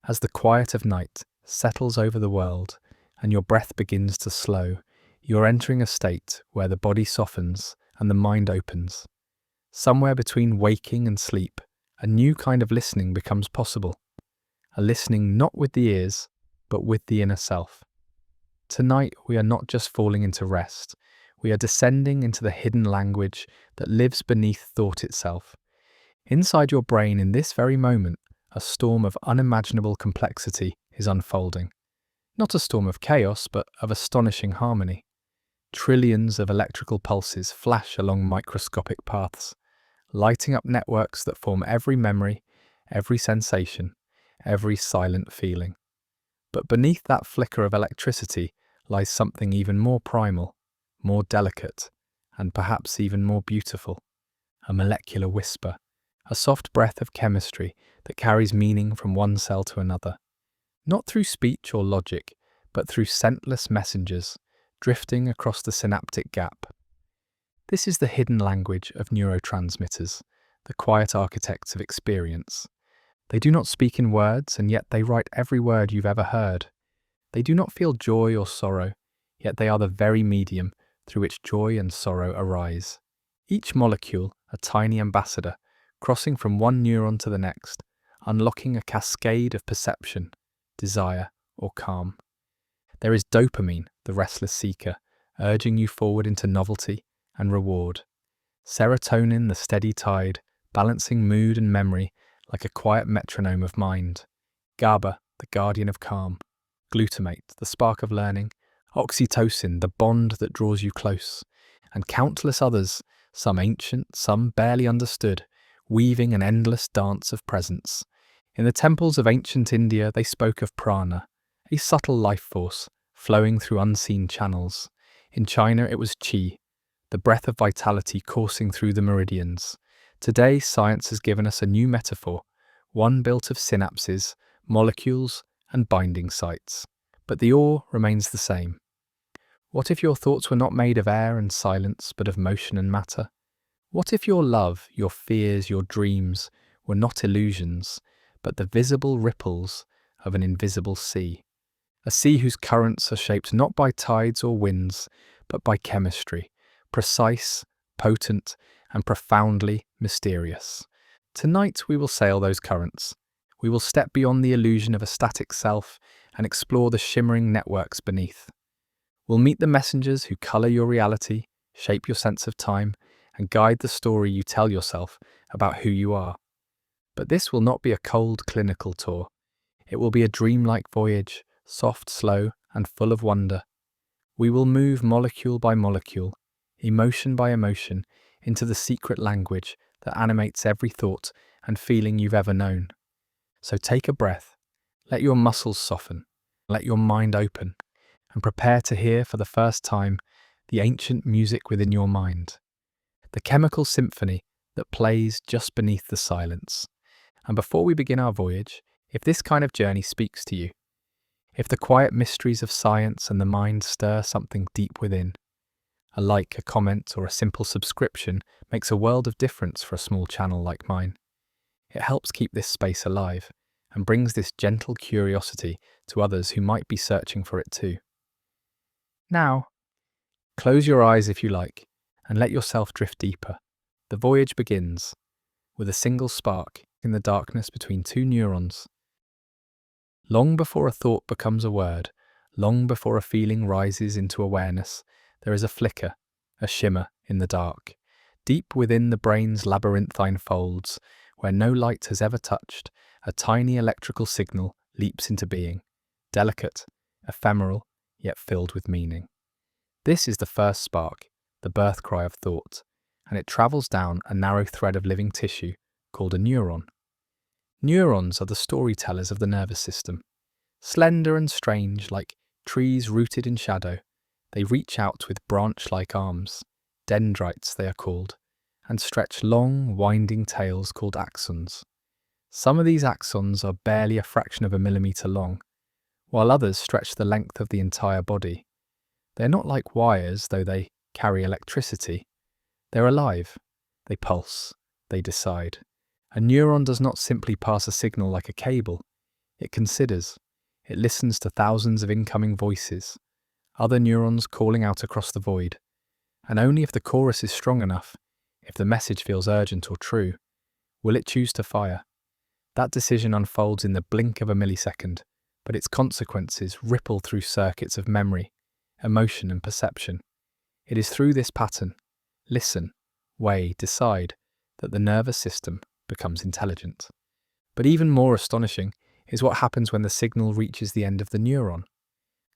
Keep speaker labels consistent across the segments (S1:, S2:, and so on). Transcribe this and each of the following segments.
S1: As the quiet of night settles over the world and your breath begins to slow, you're entering a state where the body softens and the mind opens. Somewhere between waking and sleep, a new kind of listening becomes possible. A listening not with the ears, but with the inner self. Tonight, we are not just falling into rest, we are descending into the hidden language that lives beneath thought itself. Inside your brain in this very moment, a storm of unimaginable complexity is unfolding. Not a storm of chaos, but of astonishing harmony. Trillions of electrical pulses flash along microscopic paths, lighting up networks that form every memory, every sensation, every silent feeling. But beneath that flicker of electricity lies something even more primal, more delicate, and perhaps even more beautiful. A molecular whisper, a soft breath of chemistry that carries meaning from one cell to another. Not through speech or logic, but through scentless messengers, drifting across the synaptic gap. This is the hidden language of neurotransmitters, the quiet architects of experience. They do not speak in words, and yet they write every word you've ever heard. They do not feel joy or sorrow, yet they are the very medium through which joy and sorrow arise. Each molecule, a tiny ambassador, crossing from one neuron to the next, unlocking a cascade of perception, desire, or calm. There is dopamine, the restless seeker, urging you forward into novelty and reward. Serotonin, the steady tide, balancing mood and memory like a quiet metronome of mind. GABA, the guardian of calm. Glutamate, the spark of learning. Oxytocin, the bond that draws you close. And countless others, some ancient, some barely understood, weaving an endless dance of presence. In the temples of ancient India, they spoke of prana, a subtle life force flowing through unseen channels. In China, it was qi, the breath of vitality coursing through the meridians. Today, science has given us a new metaphor, one built of synapses, molecules, and binding sites. But the awe remains the same. What if your thoughts were not made of air and silence, but of motion and matter? What if your love, your fears, your dreams were not illusions, but the visible ripples of an invisible sea? A sea whose currents are shaped not by tides or winds, but by chemistry, precise, potent, and profoundly mysterious. Tonight we will sail those currents. We will step beyond the illusion of a static self and explore the shimmering networks beneath. We'll meet the messengers who colour your reality, shape your sense of time, and guide the story you tell yourself about who you are. But this will not be a cold clinical tour. It will be a dreamlike voyage, soft, slow, and full of wonder. We will move molecule by molecule, emotion by emotion, into the secret language that animates every thought and feeling you've ever known. So take a breath, let your muscles soften, let your mind open, and prepare to hear for the first time the ancient music within your mind. The chemical symphony that plays just beneath the silence. And before we begin our voyage, if this kind of journey speaks to you, if the quiet mysteries of science and the mind stir something deep within, a like, a comment, or a simple subscription makes a world of difference for a small channel like mine. It helps keep this space alive and brings this gentle curiosity to others who might be searching for it too. Now, close your eyes if you like and let yourself drift deeper. The voyage begins with a single spark in the darkness between two neurons. Long before a thought becomes a word, long before a feeling rises into awareness, there is a flicker, a shimmer in the dark, deep within the brain's labyrinthine folds, where no light has ever touched. A tiny electrical signal leaps into being, delicate, ephemeral, yet filled with meaning. This is the first spark, the birth cry of thought, and it travels down a narrow thread of living tissue called a neuron. Neurons are the storytellers of the nervous system. Slender and strange, like trees rooted in shadow, they reach out with branch-like arms, dendrites they are called, and stretch long, winding tails called axons. Some of these axons are barely a fraction of a millimetre long, while others stretch the length of the entire body. They're not like wires, though they carry electricity. They're alive. They pulse. They decide. A neuron does not simply pass a signal like a cable. It considers. It listens to thousands of incoming voices, other neurons calling out across the void. And only if the chorus is strong enough, if the message feels urgent or true, will it choose to fire. That decision unfolds in the blink of a millisecond, but its consequences ripple through circuits of memory, emotion and perception. It is through this pattern, listen, weigh, decide, that the nervous system becomes intelligent. But even more astonishing is what happens when the signal reaches the end of the neuron.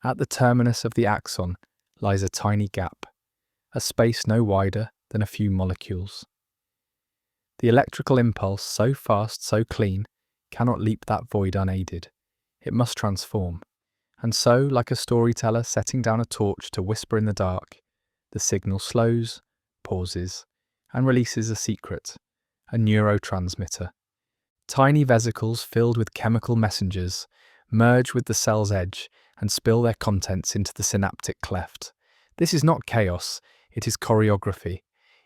S1: At the terminus of the axon lies a tiny gap, a space no wider than a few molecules. The electrical impulse, so fast, so clean, cannot leap that void unaided. It must transform. And so, like a storyteller setting down a torch to whisper in the dark, the signal slows, pauses, and releases a secret, a neurotransmitter. Tiny vesicles filled with chemical messengers merge with the cell's edge and spill their contents into the synaptic cleft. This is not chaos, it is choreography.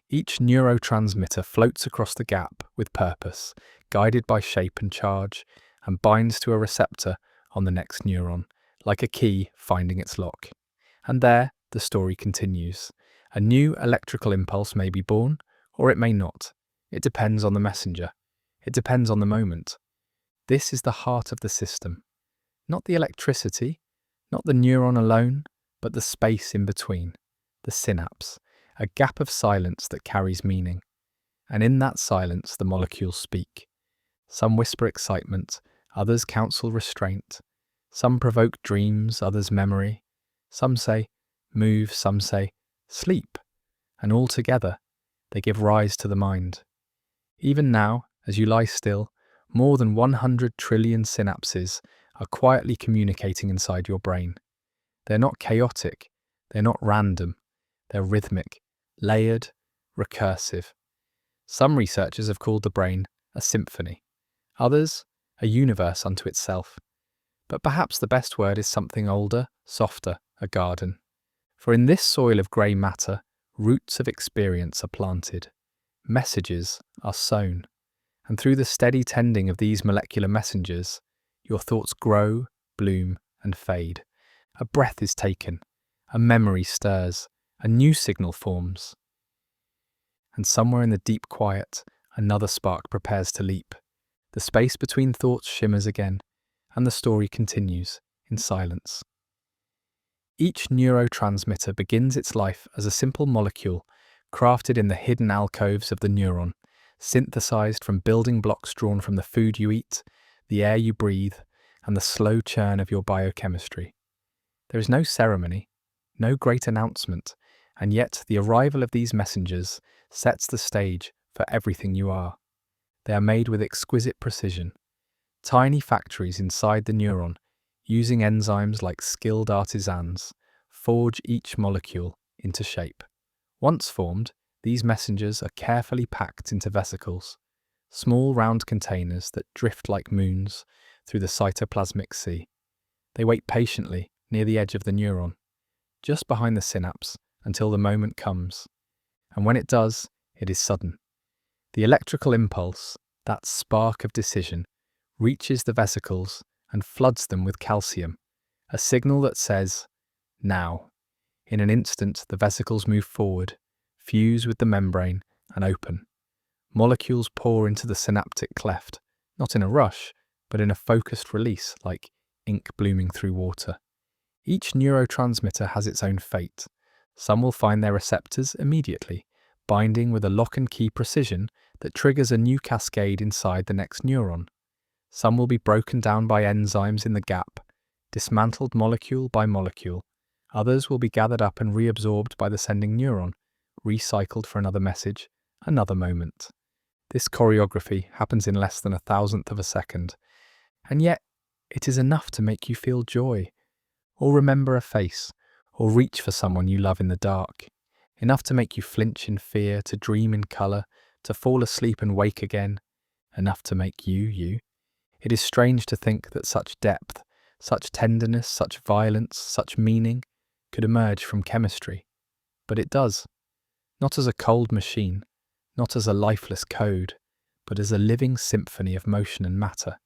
S1: Each neurotransmitter floats across the gap with purpose, guided by shape and charge, and binds to a receptor on the next neuron, like a key finding its lock. And there, the story continues. A new electrical impulse may be born, or it may not. It depends on the messenger. It depends on the moment. This is the heart of the system. Not the electricity, not the neuron alone, but the space in between, the synapse, a gap of silence that carries meaning. And in that silence, the molecules speak. Some whisper excitement, others counsel restraint. Some provoke dreams, others memory. Some say, move, some say, sleep. And all together, they give rise to the mind. Even now, as you lie still, more than 100 trillion synapses are quietly communicating inside your brain. They're not chaotic, they're not random, they're rhythmic, layered, recursive. Some researchers have called the brain a symphony, others a universe unto itself. But perhaps the best word is something older, softer, a garden. For in this soil of grey matter, roots of experience are planted, messages are sown, and through the steady tending of these molecular messengers, your thoughts grow, bloom, and fade. A breath is taken, a memory stirs, a new signal forms. And somewhere in the deep quiet, another spark prepares to leap. The space between thoughts shimmers again, and the story continues in silence. Each neurotransmitter begins its life as a simple molecule crafted in the hidden alcoves of the neuron, synthesized from building blocks drawn from the food you eat, the air you breathe, and the slow churn of your biochemistry. There is no ceremony, no great announcement, and yet the arrival of these messengers sets the stage for everything you are. They are made with exquisite precision. Tiny factories inside the neuron, using enzymes like skilled artisans, forge each molecule into shape. Once formed, these messengers are carefully packed into vesicles, small round containers that drift like moons through the cytoplasmic sea. They wait patiently near the edge of the neuron, just behind the synapse, until the moment comes. And when it does, it is sudden. The electrical impulse, that spark of decision, reaches the vesicles and floods them with calcium, a signal that says, now. In an instant, the vesicles move forward, fuse with the membrane, and open. Molecules pour into the synaptic cleft, not in a rush, but in a focused release, like ink blooming through water. Each neurotransmitter has its own fate. Some will find their receptors immediately, binding with a lock-and-key precision that triggers a new cascade inside the next neuron. Some will be broken down by enzymes in the gap, dismantled molecule by molecule. Others will be gathered up and reabsorbed by the sending neuron, recycled for another message, another moment. This choreography happens in less than 1,000th of a second, and yet it is enough to make you feel joy, or remember a face, or reach for someone you love in the dark. Enough to make you flinch in fear, to dream in colour, to fall asleep and wake again. Enough to make you, you. It is strange to think that such depth, such tenderness, such violence, such meaning could emerge from chemistry. But it does. Not as a cold machine, not as a lifeless code, but as a living symphony of motion and matter.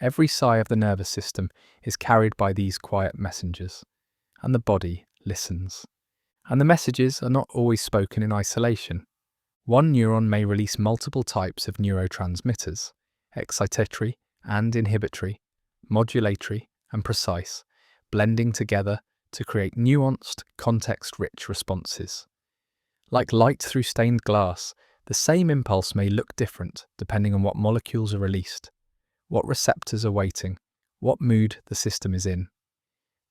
S1: Every sigh of the nervous system is carried by these quiet messengers, and the body listens. And the messages are not always spoken in isolation. One neuron may release multiple types of neurotransmitters, excitatory and inhibitory, modulatory and precise, blending together to create nuanced, context-rich responses. Like light through stained glass, the same impulse may look different depending on what molecules are released, what receptors are waiting, what mood the system is in.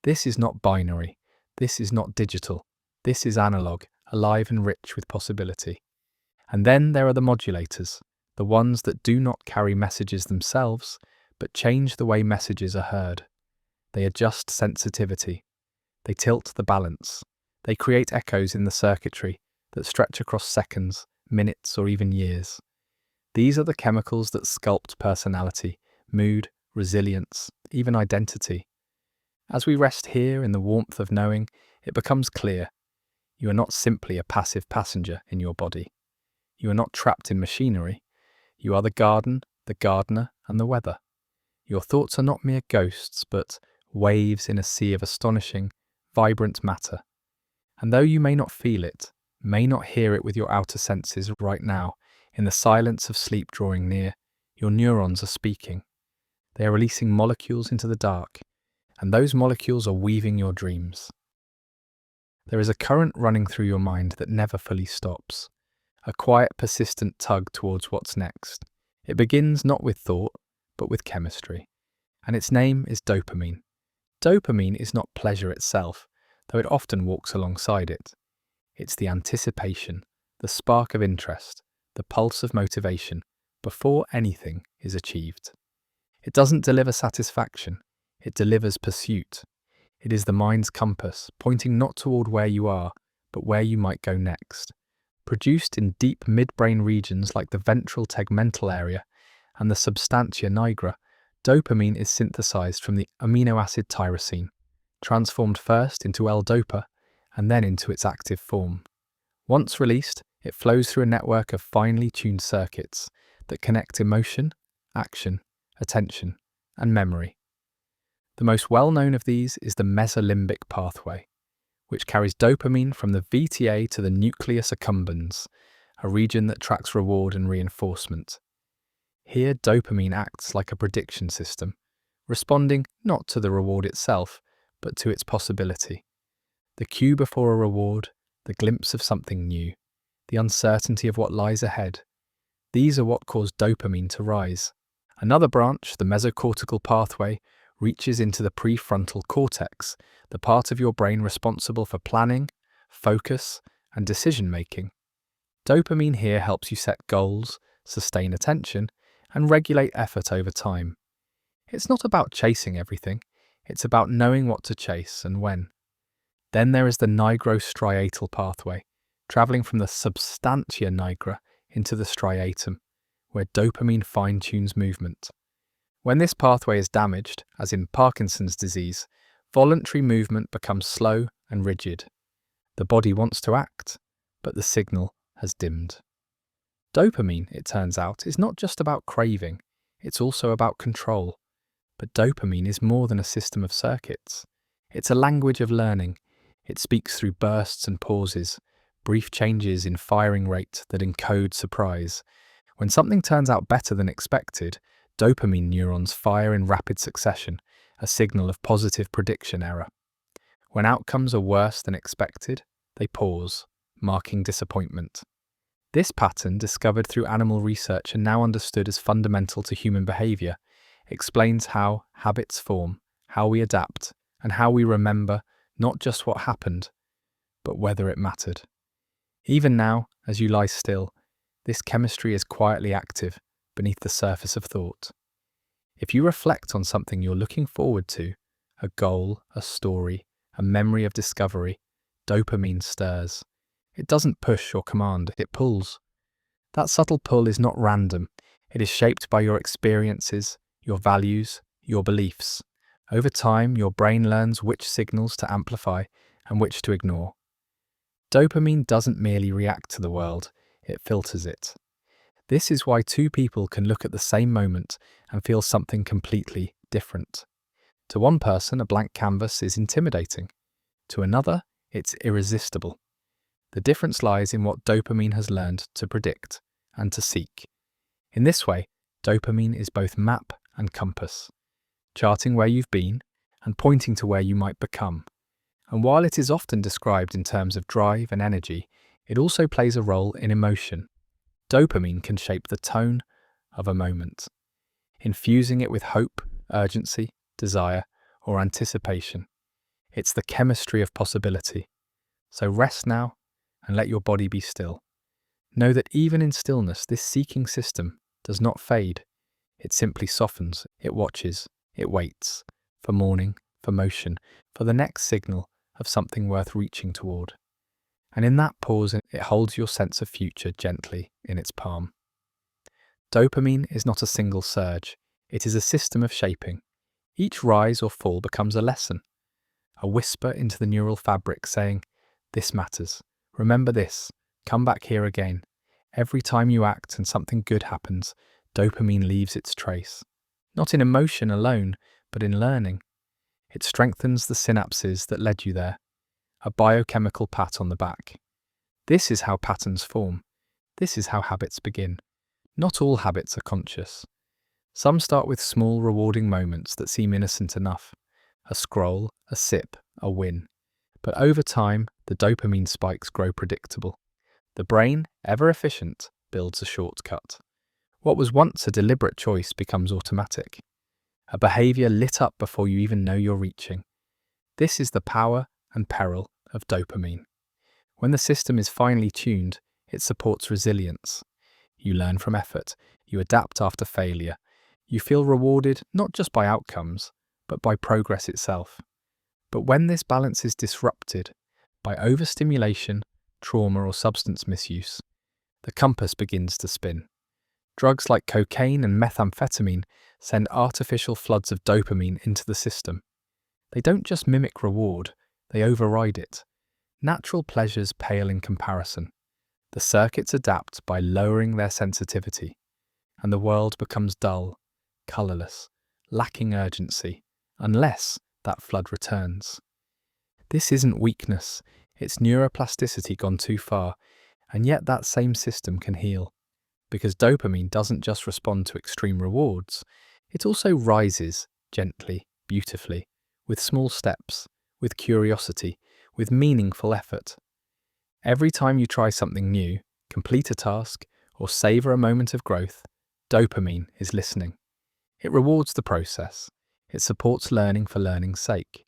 S1: This is not binary. This is not digital. This is analog, alive and rich with possibility. And then there are the modulators, the ones that do not carry messages themselves, but change the way messages are heard. They adjust sensitivity. They tilt the balance. They create echoes in the circuitry that stretch across seconds, minutes, or even years. These are the chemicals that sculpt personality, mood, resilience, even identity. As we rest here in the warmth of knowing, it becomes clear. You are not simply a passive passenger in your body. You are not trapped in machinery. You are the garden, the gardener, and the weather. Your thoughts are not mere ghosts, but waves in a sea of astonishing, vibrant matter. And though you may not feel it, may not hear it with your outer senses right now, in the silence of sleep drawing near, your neurons are speaking. They are releasing molecules into the dark, and those molecules are weaving your dreams. There is a current running through your mind that never fully stops, a quiet, persistent tug towards what's next. It begins not with thought, but with chemistry, and its name is dopamine. Dopamine is not pleasure itself, though it often walks alongside it. It's the anticipation, the spark of interest, the pulse of motivation, before anything is achieved. It doesn't deliver satisfaction, it delivers pursuit. It is the mind's compass, pointing not toward where you are, but where you might go next. Produced in deep midbrain regions like the ventral tegmental area and the substantia nigra, dopamine is synthesized from the amino acid tyrosine, transformed first into L-dopa and then into its active form. Once released, it flows through a network of finely tuned circuits that connect emotion, action, attention, and memory. The most well-known of these is the mesolimbic pathway, which carries dopamine from the VTA to the nucleus accumbens, a region that tracks reward and reinforcement. Here, dopamine acts like a prediction system, responding not to the reward itself, but to its possibility. The cue before a reward, the glimpse of something new, the uncertainty of what lies ahead. These are what cause dopamine to rise. Another branch, the mesocortical pathway, reaches into the prefrontal cortex, the part of your brain responsible for planning, focus, and decision-making. Dopamine here helps you set goals, sustain attention, and regulate effort over time. It's not about chasing everything, it's about knowing what to chase and when. Then there is the nigrostriatal pathway, travelling from the substantia nigra into the striatum, where dopamine fine-tunes movement. When this pathway is damaged, as in Parkinson's disease, voluntary movement becomes slow and rigid. The body wants to act, but the signal has dimmed. Dopamine, it turns out, is not just about craving, it's also about control. But dopamine is more than a system of circuits. It's a language of learning. It speaks through bursts and pauses, brief changes in firing rate that encode surprise. When something turns out better than expected, dopamine neurons fire in rapid succession, a signal of positive prediction error. When outcomes are worse than expected, they pause, marking disappointment. This pattern, discovered through animal research and now understood as fundamental to human behavior, explains how habits form, how we adapt, and how we remember not just what happened, but whether it mattered. Even now, as you lie still, this chemistry is quietly active beneath the surface of thought. If you reflect on something you're looking forward to, a goal, a story, a memory of discovery, dopamine stirs. It doesn't push or command, it pulls. That subtle pull is not random. It is shaped by your experiences, your values, your beliefs. Over time, your brain learns which signals to amplify and which to ignore. Dopamine doesn't merely react to the world, it filters it. This is why two people can look at the same moment and feel something completely different. To one person, a blank canvas is intimidating. To another, it's irresistible. The difference lies in what dopamine has learned to predict and to seek. In this way, dopamine is both map and compass, charting where you've been and pointing to where you might become. And while it is often described in terms of drive and energy, it also plays a role in emotion. Dopamine can shape the tone of a moment, infusing it with hope, urgency, desire, or anticipation. It's the chemistry of possibility. So rest now and let your body be still. Know that even in stillness, this seeking system does not fade. It simply softens, it watches, it waits for morning, for motion, for the next signal of something worth reaching toward. And in that pause, it holds your sense of future gently in its palm. Dopamine is not a single surge. It is a system of shaping. Each rise or fall becomes a lesson, a whisper into the neural fabric saying, "This matters. Remember this. Come back here again." Every time you act and something good happens, dopamine leaves its trace. Not in emotion alone, but in learning. It strengthens the synapses that led you there. A biochemical pat on the back. This is how patterns form. This is how habits begin. Not all habits are conscious. Some start with small, rewarding moments that seem innocent enough. A scroll, a sip, a win. But over time, the dopamine spikes grow predictable. The brain, ever efficient, builds a shortcut. What was once a deliberate choice becomes automatic. A behavior lit up before you even know you're reaching. This is the power and peril of dopamine. When the system is finely tuned, it supports resilience. You learn from effort, you adapt after failure. You feel rewarded not just by outcomes, but by progress itself. But when this balance is disrupted by overstimulation, trauma, or substance misuse, the compass begins to spin. Drugs like cocaine and methamphetamine send artificial floods of dopamine into the system. They don't just mimic reward, they override it. Natural pleasures pale in comparison. The circuits adapt by lowering their sensitivity, and the world becomes dull, colourless, lacking urgency, unless that flood returns. This isn't weakness, it's neuroplasticity gone too far, and yet that same system can heal. Because dopamine doesn't just respond to extreme rewards, it also rises gently, beautifully, with small steps, with curiosity, with meaningful effort. Every time you try something new, complete a task, or savor a moment of growth, dopamine is listening. It rewards the process. It supports learning for learning's sake.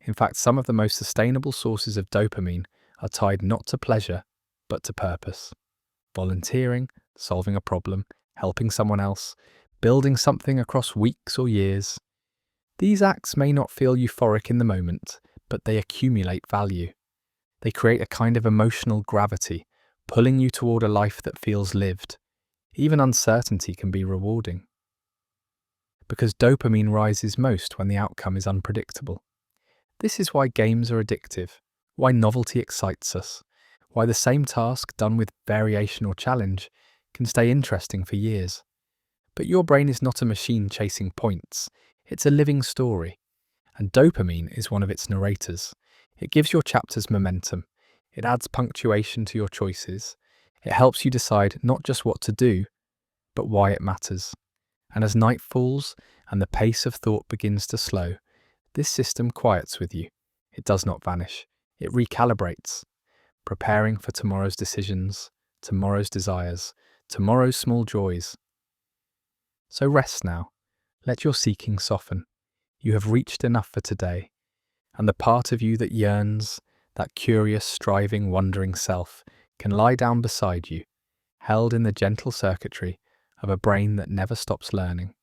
S1: In fact, some of the most sustainable sources of dopamine are tied not to pleasure, but to purpose. Volunteering, solving a problem, helping someone else, building something across weeks or years. These acts may not feel euphoric in the moment, but they accumulate value. They create a kind of emotional gravity, pulling you toward a life that feels lived. Even uncertainty can be rewarding. Because dopamine rises most when the outcome is unpredictable. This is why games are addictive, why novelty excites us, why the same task done with variation or challenge can stay interesting for years. But your brain is not a machine chasing points, it's a living story. And dopamine is one of its narrators. It gives your chapters momentum. It adds punctuation to your choices. It helps you decide not just what to do, but why it matters. And as night falls and the pace of thought begins to slow, this system quiets with you. It does not vanish. It recalibrates, preparing for tomorrow's decisions, tomorrow's desires, tomorrow's small joys. So rest now. Let your seeking soften. You have reached enough for today. And the part of you that yearns, that curious, striving, wondering self, can lie down beside you, held in the gentle circuitry of a brain that never stops learning.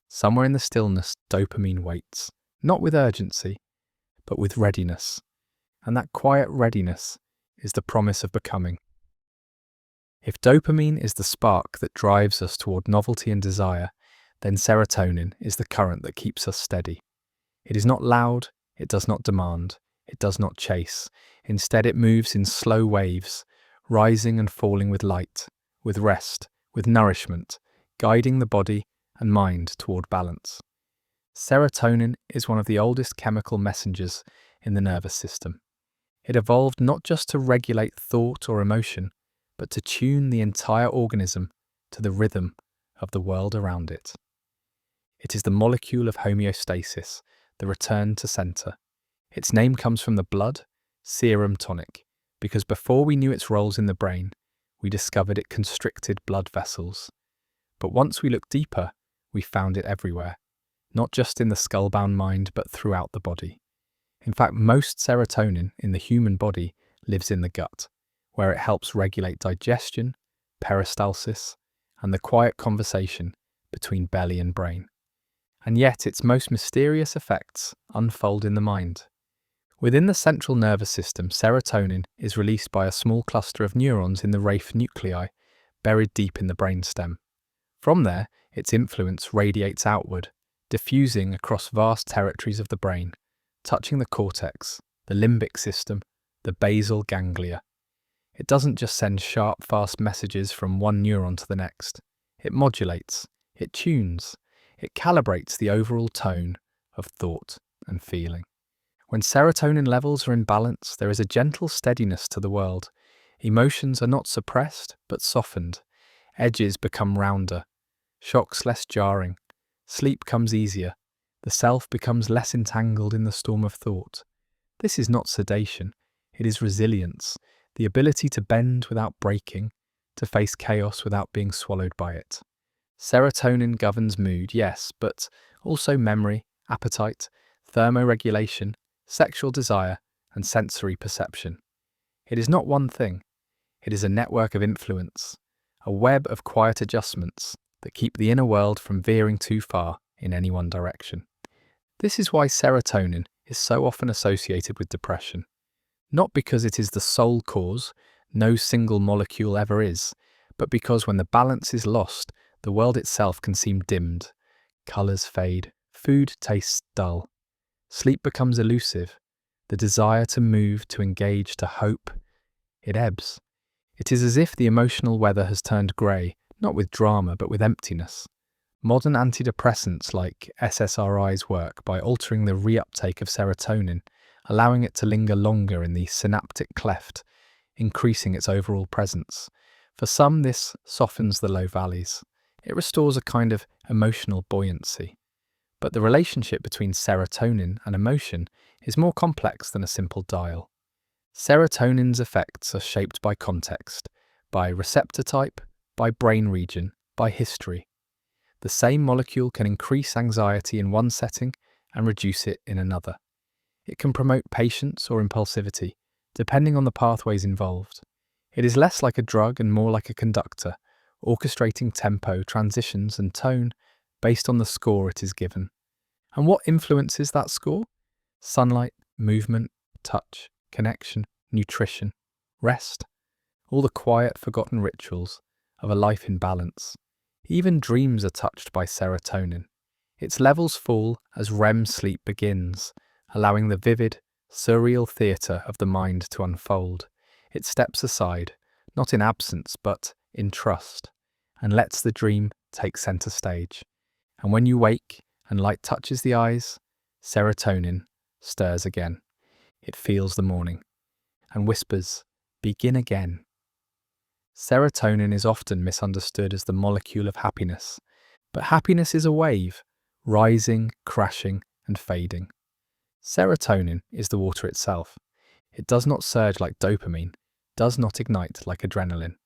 S1: Somewhere in the stillness, dopamine waits, not with urgency, but with readiness. And that quiet readiness is the promise of becoming. If dopamine is the spark that drives us toward novelty and desire, then serotonin is the current that keeps us steady. It is not loud, it does not demand, it does not chase. Instead, it moves in slow waves, rising and falling with light, with rest, with nourishment, guiding the body and mind toward balance. Serotonin is one of the oldest chemical messengers in the nervous system. It evolved not just to regulate thought or emotion, but to tune the entire organism to the rhythm of the world around it. It is the molecule of homeostasis, the return to center. Its name comes from the blood, serum tonic, because before we knew its roles in the brain, we discovered it constricted blood vessels. But once we looked deeper, we found it everywhere, not just in the skull-bound mind, but throughout the body. In fact, most serotonin in the human body lives in the gut, where it helps regulate digestion, peristalsis, and the quiet conversation between belly and brain. And yet its most mysterious effects unfold in the mind. Within the central nervous system, serotonin is released by a small cluster of neurons in the raphe nuclei, buried deep in the brainstem. From there, its influence radiates outward, diffusing across vast territories of the brain, touching the cortex, the limbic system, the basal ganglia. It doesn't just send sharp, fast messages from one neuron to the next. It modulates, it tunes, it calibrates the overall tone of thought and feeling. When serotonin levels are in balance, there is a gentle steadiness to the world. Emotions are not suppressed, but softened. Edges become rounder, shocks less jarring. Sleep comes easier. The self becomes less entangled in the storm of thought. This is not sedation, it is resilience, the ability to bend without breaking, to face chaos without being swallowed by it. Serotonin governs mood, yes, but also memory, appetite, thermoregulation, sexual desire, and sensory perception. It is not one thing. It is a network of influence, a web of quiet adjustments that keep the inner world from veering too far in any one direction. This is why serotonin is so often associated with depression. Not because it is the sole cause, no single molecule ever is, but because when the balance is lost, the world itself can seem dimmed. Colours fade, food tastes dull. Sleep becomes elusive. The desire to move, to engage, to hope, it ebbs. It is as if the emotional weather has turned grey, not with drama, but with emptiness. Modern antidepressants like SSRIs work by altering the reuptake of serotonin, allowing it to linger longer in the synaptic cleft, increasing its overall presence. For some, this softens the low valleys. It restores a kind of emotional buoyancy. But the relationship between serotonin and emotion is more complex than a simple dial. Serotonin's effects are shaped by context, by receptor type, by brain region, by history. The same molecule can increase anxiety in one setting and reduce it in another. It can promote patience or impulsivity, depending on the pathways involved. It is less like a drug and more like a conductor, orchestrating tempo, transitions, and tone based on the score it is given. And what influences that score? Sunlight, movement, touch, connection, nutrition, rest, all the quiet, forgotten rituals of a life in balance. Even dreams are touched by serotonin. Its levels fall as REM sleep begins, allowing the vivid, surreal theatre of the mind to unfold. It steps aside, not in absence, but in trust, and lets the dream take centre stage. And when you wake and light touches the eyes, serotonin stirs again. It feels the morning and whispers, "Begin again." Serotonin is often misunderstood as the molecule of happiness, but happiness is a wave, rising, crashing, and fading. Serotonin is the water itself. It does not surge like dopamine, does not ignite like adrenaline.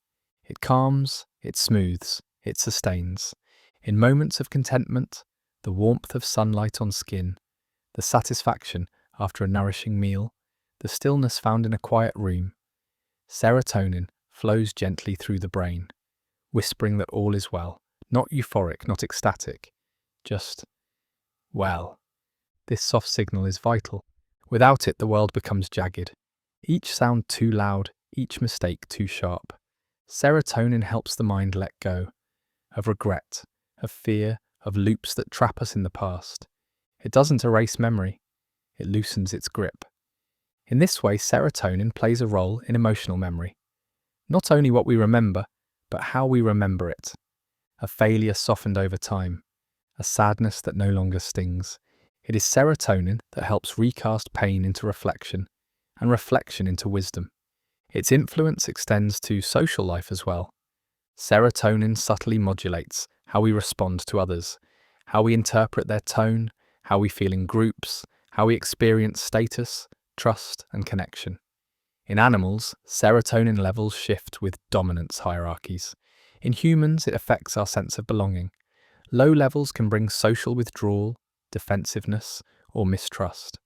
S1: It calms, it smooths, it sustains. In moments of contentment, the warmth of sunlight on skin, the satisfaction after a nourishing meal, the stillness found in a quiet room, serotonin flows gently through the brain, whispering that all is well, not euphoric, not ecstatic, just well. This soft signal is vital. Without it, the world becomes jagged. Each sound too loud, each mistake too sharp. Serotonin helps the mind let go of regret, of fear, of loops that trap us in the past. It doesn't erase memory, it loosens its grip. In this way, serotonin plays a role in emotional memory. Not only what we remember, but how we remember it. A failure softened over time, a sadness that no longer stings. It is serotonin that helps recast pain into reflection, and reflection into wisdom. Its influence extends to social life as well. Serotonin subtly modulates how we respond to others, how we interpret their tone, how we feel in groups, how we experience status, trust, and connection. In animals, serotonin levels shift with dominance hierarchies. In humans, it affects our sense of belonging. Low levels can bring social withdrawal, defensiveness, or mistrust.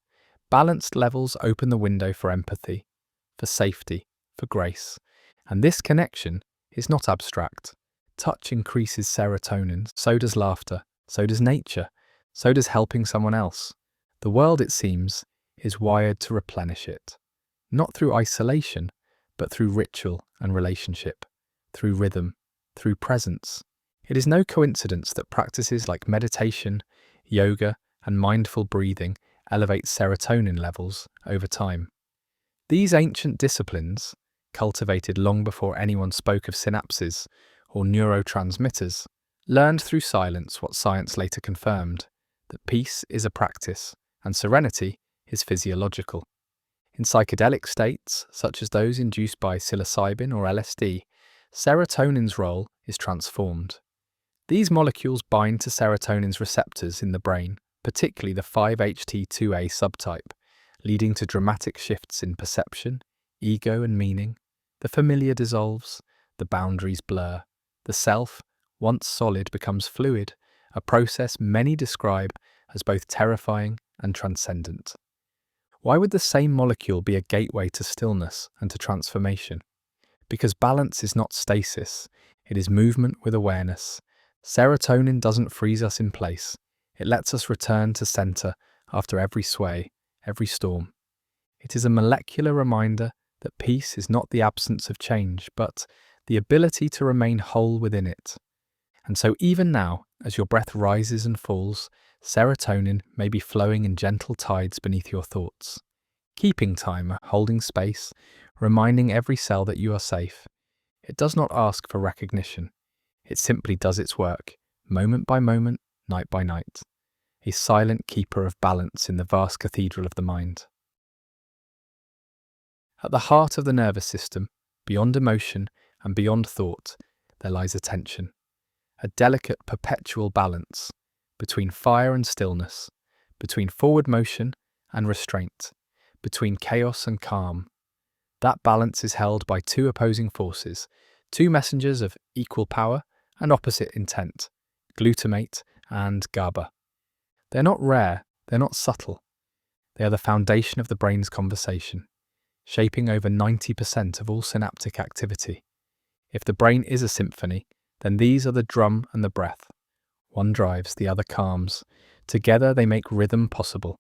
S1: Balanced levels open the window for empathy, for safety, for grace. And this connection is not abstract. Touch increases serotonin, so does laughter, so does nature, so does helping someone else. The world, it seems, is wired to replenish it. Not through isolation, but through ritual and relationship, through rhythm, through presence. It is no coincidence that practices like meditation, yoga, and mindful breathing elevate serotonin levels over time. These ancient disciplines, cultivated long before anyone spoke of synapses or neurotransmitters, learned through silence what science later confirmed, that peace is a practice and serenity is physiological. In psychedelic states, such as those induced by psilocybin or LSD, serotonin's role is transformed. These molecules bind to serotonin's receptors in the brain, particularly the 5-HT2A subtype, leading to dramatic shifts in perception, ego, and meaning. The familiar dissolves, the boundaries blur. The self, once solid, becomes fluid, a process many describe as both terrifying and transcendent. Why would the same molecule be a gateway to stillness and to transformation? Because balance is not stasis, it is movement with awareness. Serotonin doesn't freeze us in place. It lets us return to center after every sway, every storm. It is a molecular reminder that peace is not the absence of change, but the ability to remain whole within it. And so even now, as your breath rises and falls, serotonin may be flowing in gentle tides beneath your thoughts. Keeping time, holding space, reminding every cell that you are safe. It does not ask for recognition. It simply does its work, moment by moment, night by night. A silent keeper of balance in the vast cathedral of the mind. At the heart of the nervous system, beyond emotion and beyond thought, there lies attention. A delicate, perpetual balance between fire and stillness, between forward motion and restraint, between chaos and calm. That balance is held by two opposing forces, two messengers of equal power and opposite intent, glutamate and GABA. They're not rare, they're not subtle. They are the foundation of the brain's conversation, shaping over 90% of all synaptic activity. If the brain is a symphony, then these are the drum and the breath. One drives, the other calms. Together they make rhythm possible.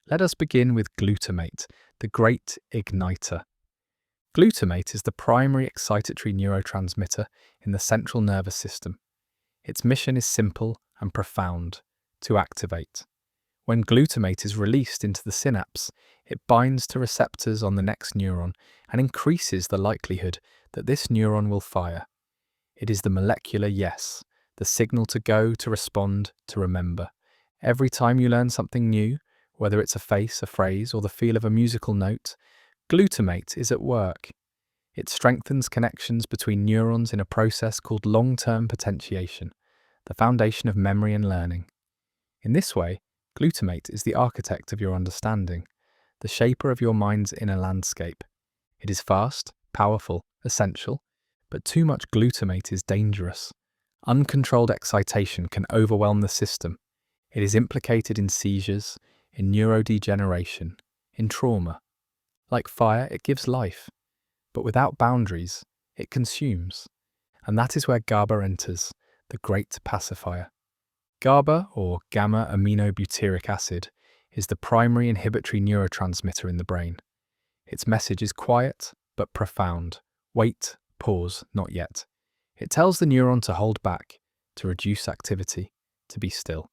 S1: Let us begin with glutamate, the great igniter. Glutamate is the primary excitatory neurotransmitter in the central nervous system. Its mission is simple and profound: to activate. When glutamate is released into the synapse, it binds to receptors on the next neuron and increases the likelihood that this neuron will fire. It is the molecular yes, the signal to go, to respond, to remember. Every time you learn something new, whether it's a face, a phrase, or the feel of a musical note, glutamate is at work. It strengthens connections between neurons in a process called long-term potentiation, the foundation of memory and learning. In this way, glutamate is the architect of your understanding, the shaper of your mind's inner landscape. It is fast, powerful, essential, but too much glutamate is dangerous. Uncontrolled excitation can overwhelm the system. It is implicated in seizures, in neurodegeneration, in trauma. Like fire, it gives life, but without boundaries, it consumes. And that is where GABA enters, the great pacifier. GABA, or gamma-aminobutyric acid, is the primary inhibitory neurotransmitter in the brain. Its message is quiet, but profound. Wait, pause, not yet. It tells the neuron to hold back, to reduce activity, to be still.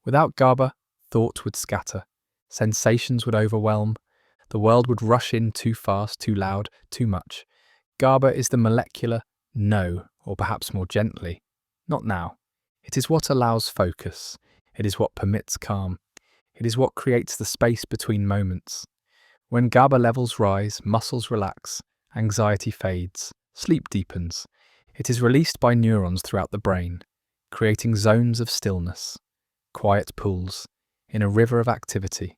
S1: Without GABA, thought would scatter, sensations would overwhelm, the world would rush in too fast, too loud, too much. GABA is the molecular, No, or perhaps more gently, not now. It is what allows focus. It is what permits calm. It is what creates the space between moments. When GABA levels rise, muscles relax, anxiety fades, sleep deepens. It is released by neurons throughout the brain, creating zones of stillness, quiet pools, in a river of activity.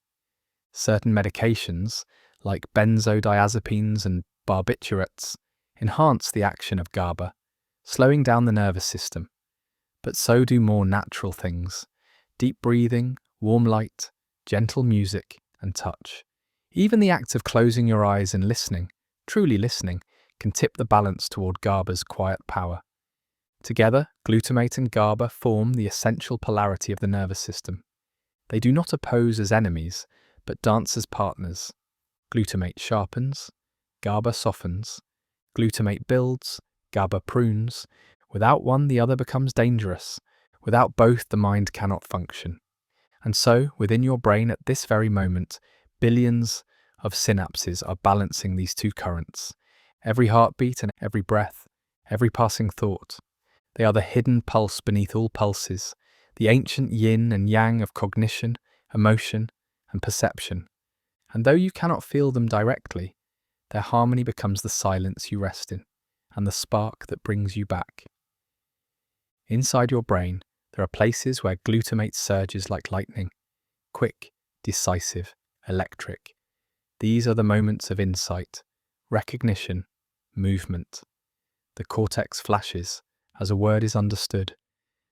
S1: Certain medications, like benzodiazepines and barbiturates, enhance the action of GABA, slowing down the nervous system. But so do more natural things: deep breathing, warm light, gentle music, and touch. Even the act of closing your eyes and listening, truly listening, can tip the balance toward GABA's quiet power. Together, glutamate and GABA form the essential polarity of the nervous system. They do not oppose as enemies, but dance as partners. Glutamate sharpens, GABA softens. Glutamate builds, GABA prunes. Without one, the other becomes dangerous. Without both, the mind cannot function. And so, within your brain at this very moment, billions of synapses are balancing these two currents. Every heartbeat and every breath, every passing thought. They are the hidden pulse beneath all pulses, the ancient yin and yang of cognition, emotion, and perception. And though you cannot feel them directly, their harmony becomes the silence you rest in, and the spark that brings you back. Inside your brain, there are places where glutamate surges like lightning, quick, decisive, electric. These are the moments of insight, recognition, movement. The cortex flashes as a word is understood.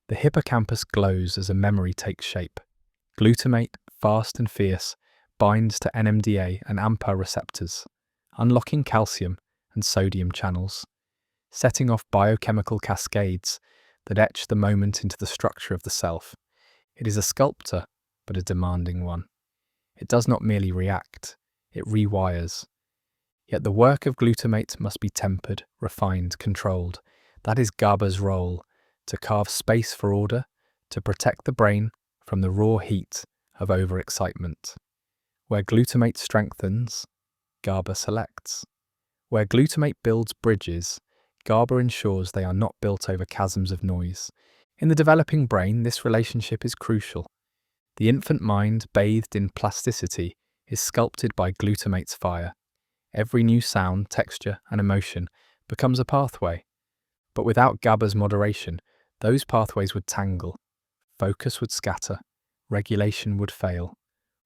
S1: The hippocampus glows as a memory takes shape. Glutamate, fast and fierce, binds to NMDA and AMPA receptors, unlocking calcium and sodium channels, setting off biochemical cascades that etch the moment into the structure of the self. It is a sculptor, but a demanding one. It does not merely react, it rewires. Yet the work of glutamate must be tempered, refined, controlled. That is GABA's role, to carve space for order, to protect the brain from the raw heat of overexcitement. Where glutamate strengthens, GABA selects. Where glutamate builds bridges, GABA ensures they are not built over chasms of noise. In the developing brain, this relationship is crucial. The infant mind, bathed in plasticity, is sculpted by glutamate's fire. Every new sound, texture, and emotion becomes a pathway. But without GABA's moderation, those pathways would tangle, focus would scatter, regulation would fail.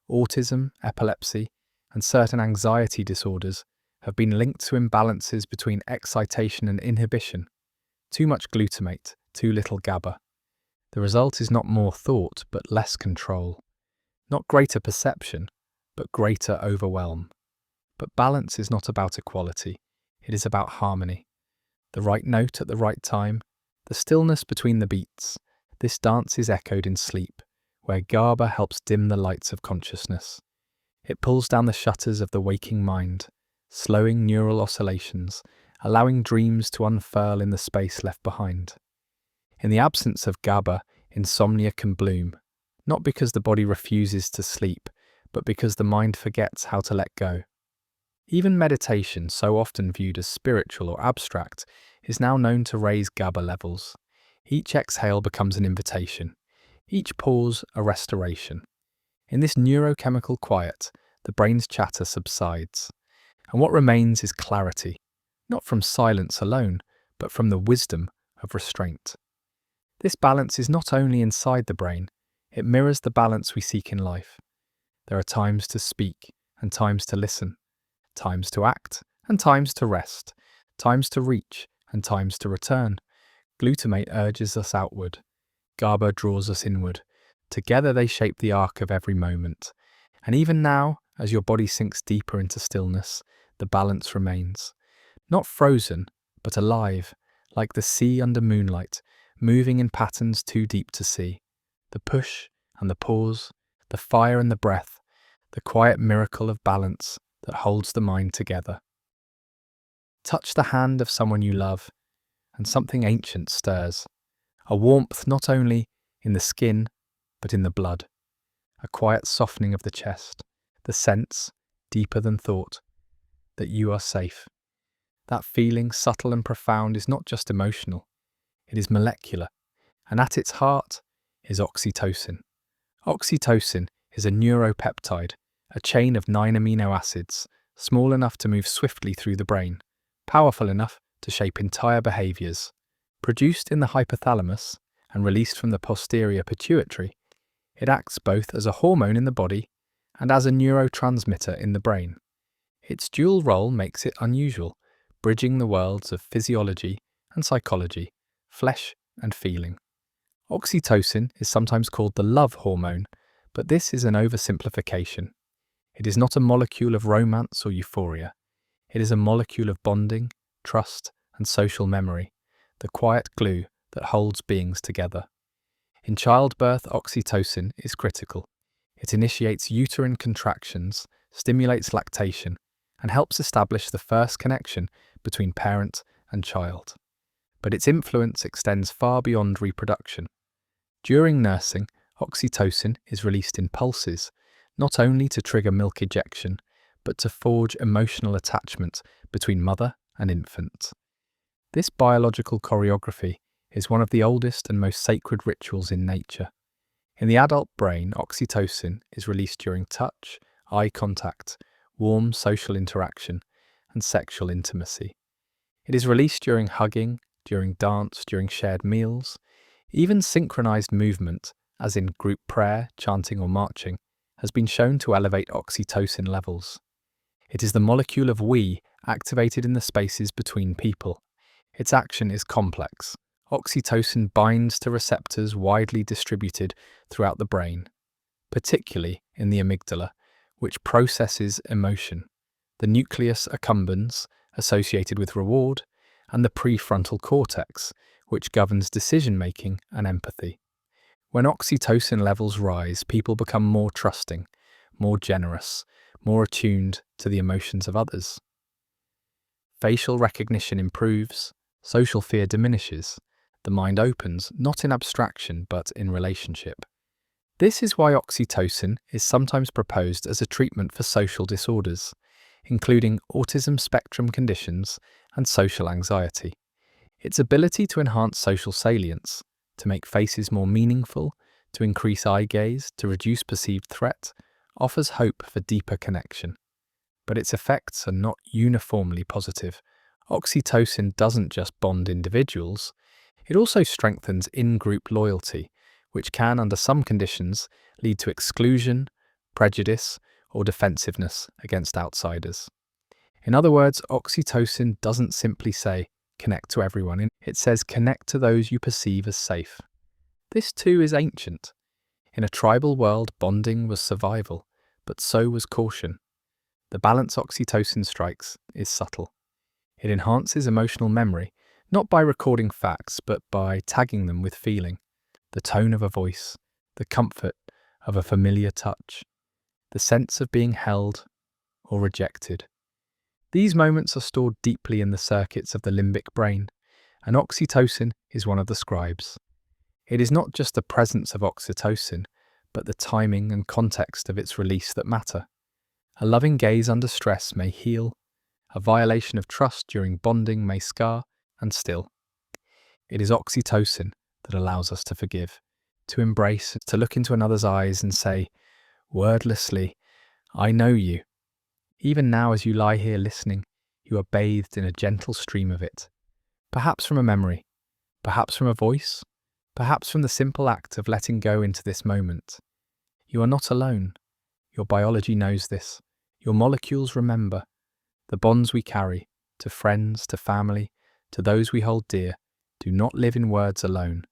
S1: Autism, epilepsy, and certain anxiety disorders have been linked to imbalances between excitation and inhibition. Too much glutamate, too little GABA. The result is not more thought, but less control. Not greater perception, but greater overwhelm. But balance is not about equality, it is about harmony. The right note at the right time, the stillness between the beats. This dance is echoed in sleep, where GABA helps dim the lights of consciousness. It pulls down the shutters of the waking mind, slowing neural oscillations, allowing dreams to unfurl in the space left behind. In the absence of GABA, insomnia can bloom, not because the body refuses to sleep, but because the mind forgets how to let go. Even meditation, so often viewed as spiritual or abstract, is now known to raise GABA levels. Each exhale becomes an invitation, each pause a restoration. In this neurochemical quiet, the brain's chatter subsides, and what remains is clarity, not from silence alone, but from the wisdom of restraint. This balance is not only inside the brain, it mirrors the balance we seek in life. There are times to speak and times to listen, times to act and times to rest, times to reach and times to return. Glutamate urges us outward, GABA draws us inward. Together they shape the arc of every moment. And even now, as your body sinks deeper into stillness, the balance remains. Not frozen, but alive, like the sea under moonlight, moving in patterns too deep to see. The push and the pause, the fire and the breath, the quiet miracle of balance that holds the mind together. Touch the hand of someone you love, and something ancient stirs. A warmth not only in the skin, but in the blood. A quiet softening of the chest, the sense, deeper than thought, that you are safe. That feeling, subtle and profound, is not just emotional, it is molecular, and at its heart is oxytocin. Oxytocin is a neuropeptide, a chain of 9 amino acids, small enough to move swiftly through the brain, powerful enough to shape entire behaviors. Produced in the hypothalamus and released from the posterior pituitary, it acts both as a hormone in the body and as a neurotransmitter in the brain. Its dual role makes it unusual, bridging the worlds of physiology and psychology, flesh and feeling. Oxytocin is sometimes called the love hormone, but this is an oversimplification. It is not a molecule of romance or euphoria. It is a molecule of bonding, trust, and social memory, the quiet glue that holds beings together. In childbirth, oxytocin is critical. It initiates uterine contractions, stimulates lactation, and helps establish the first connection between parent and child. But its influence extends far beyond reproduction. During nursing, oxytocin is released in pulses, not only to trigger milk ejection, but to forge emotional attachment between mother and infant. This biological choreography is one of the oldest and most sacred rituals in nature. In the adult brain, oxytocin is released during touch, eye contact, warm social interaction, and sexual intimacy. It is released during hugging, during dance, during shared meals. Even synchronized movement, as in group prayer, chanting or marching, has been shown to elevate oxytocin levels. It is the molecule of we activated in the spaces between people. Its action is complex. Oxytocin binds to receptors widely distributed throughout the brain, particularly in the amygdala, which processes emotion, the nucleus accumbens, associated with reward, and the prefrontal cortex, which governs decision-making and empathy. When oxytocin levels rise, people become more trusting, more generous, more attuned to the emotions of others. Facial recognition improves, social fear diminishes, the mind opens, not in abstraction but in relationship. This is why oxytocin is sometimes proposed as a treatment for social disorders, including autism spectrum conditions and social anxiety. Its ability to enhance social salience, to make faces more meaningful, to increase eye gaze, to reduce perceived threat, offers hope for deeper connection. But its effects are not uniformly positive. Oxytocin doesn't just bond individuals, it also strengthens in-group loyalty, which can, under some conditions, lead to exclusion, prejudice, or defensiveness against outsiders. In other words, oxytocin doesn't simply say, connect to everyone. It says, connect to those you perceive as safe. This too is ancient. In a tribal world, bonding was survival, but so was caution. The balance oxytocin strikes is subtle. It enhances emotional memory, not by recording facts, but by tagging them with feeling, the tone of a voice, the comfort of a familiar touch, the sense of being held or rejected. These moments are stored deeply in the circuits of the limbic brain, and oxytocin is one of the scribes. It is not just the presence of oxytocin, but the timing and context of its release that matter. A loving gaze under stress may heal, a violation of trust during bonding may scar, and still, it is oxytocin that allows us to forgive, to embrace, to look into another's eyes and say, wordlessly, I know you. Even now as you lie here listening, you are bathed in a gentle stream of it. Perhaps from a memory, perhaps from a voice, perhaps from the simple act of letting go into this moment. You are not alone. Your biology knows this. Your molecules remember. The bonds we carry, to friends, to family, to those we hold dear, do not live in words alone.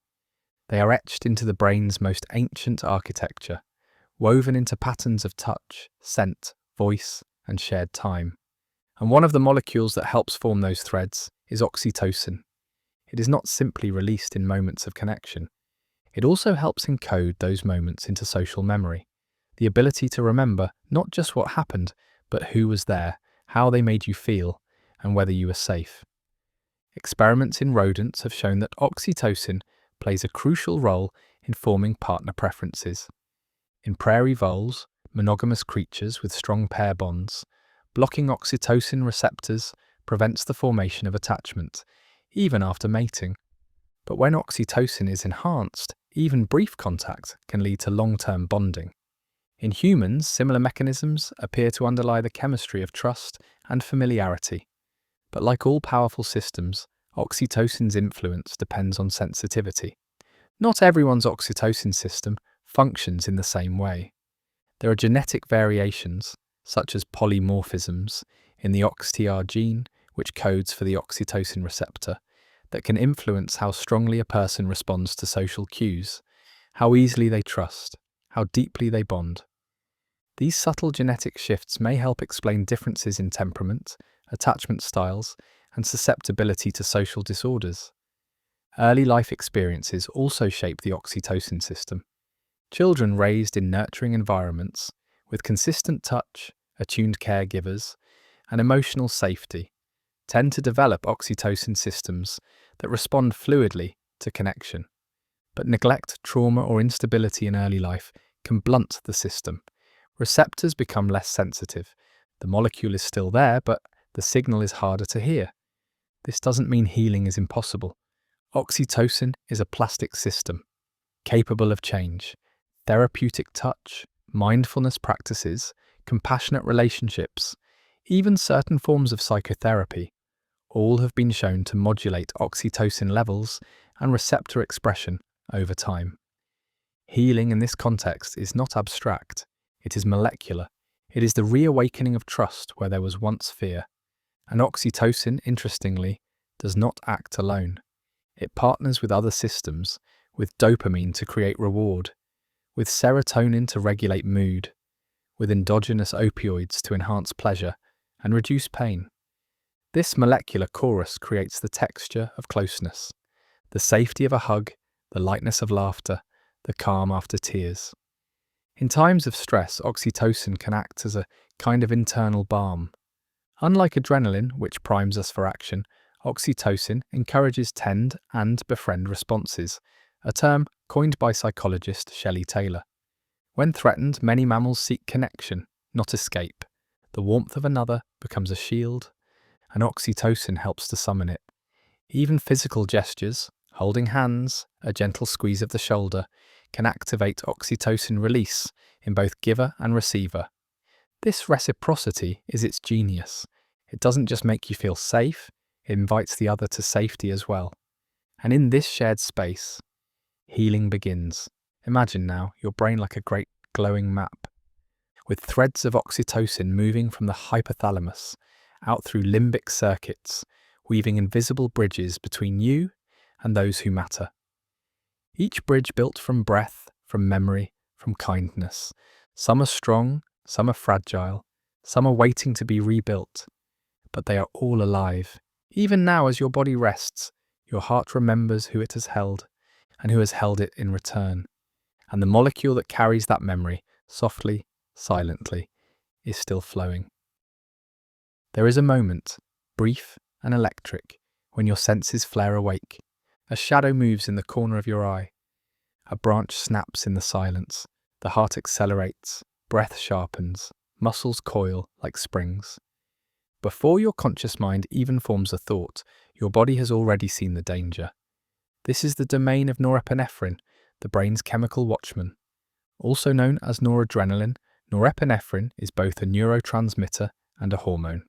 S1: They are etched into the brain's most ancient architecture, woven into patterns of touch, scent, voice, and shared time. And one of the molecules that helps form those threads is oxytocin. It is not simply released in moments of connection. It also helps encode those moments into social memory, the ability to remember not just what happened, but who was there, how they made you feel, and whether you were safe. Experiments in rodents have shown that oxytocin plays a crucial role in forming partner preferences. In prairie voles, monogamous creatures with strong pair bonds, blocking oxytocin receptors prevents the formation of attachment, even after mating. But when oxytocin is enhanced, even brief contact can lead to long-term bonding. In humans, similar mechanisms appear to underlie the chemistry of trust and familiarity. But like all powerful systems, oxytocin's influence depends on sensitivity. Not everyone's oxytocin system functions in the same way. There are genetic variations, such as polymorphisms, in the OXTR gene, which codes for the oxytocin receptor, that can influence how strongly a person responds to social cues, how easily they trust, how deeply they bond. These subtle genetic shifts may help explain differences in temperament, attachment styles, and susceptibility to social disorders. Early life experiences also shape the oxytocin system. Children raised in nurturing environments, with consistent touch, attuned caregivers, and emotional safety, tend to develop oxytocin systems that respond fluidly to connection. But neglect, trauma, or instability in early life can blunt the system. Receptors become less sensitive. The molecule is still there, but the signal is harder to hear. This doesn't mean healing is impossible. Oxytocin is a plastic system, capable of change. Therapeutic touch, mindfulness practices, compassionate relationships, even certain forms of psychotherapy, all have been shown to modulate oxytocin levels and receptor expression over time. Healing in this context is not abstract, it is molecular. It is the reawakening of trust where there was once fear. And oxytocin, interestingly, does not act alone. It partners with other systems, with dopamine to create reward, with serotonin to regulate mood, with endogenous opioids to enhance pleasure and reduce pain. This molecular chorus creates the texture of closeness, the safety of a hug, the lightness of laughter, the calm after tears. In times of stress, oxytocin can act as a kind of internal balm. Unlike adrenaline, which primes us for action, oxytocin encourages tend and befriend responses, a term coined by psychologist Shelley Taylor. When threatened, many mammals seek connection, not escape. The warmth of another becomes a shield, and oxytocin helps to summon it. Even physical gestures, holding hands, a gentle squeeze of the shoulder, can activate oxytocin release in both giver and receiver. This reciprocity is its genius. It doesn't just make you feel safe, it invites the other to safety as well. And in this shared space, healing begins. Imagine now your brain like a great glowing map, with threads of oxytocin moving from the hypothalamus out through limbic circuits, weaving invisible bridges between you and those who matter. Each bridge built from breath, from memory, from kindness. Some are strong, some are fragile, some are waiting to be rebuilt, but they are all alive. Even now, as your body rests, your heart remembers who it has held and who has held it in return. And the molecule that carries that memory, softly, silently, is still flowing. There is a moment, brief and electric, when your senses flare awake. A shadow moves in the corner of your eye. A branch snaps in the silence. The heart accelerates, breath sharpens, muscles coil like springs. Before your conscious mind even forms a thought, your body has already seen the danger. This is the domain of norepinephrine, the brain's chemical watchman. Also known as noradrenaline, norepinephrine is both a neurotransmitter and a hormone.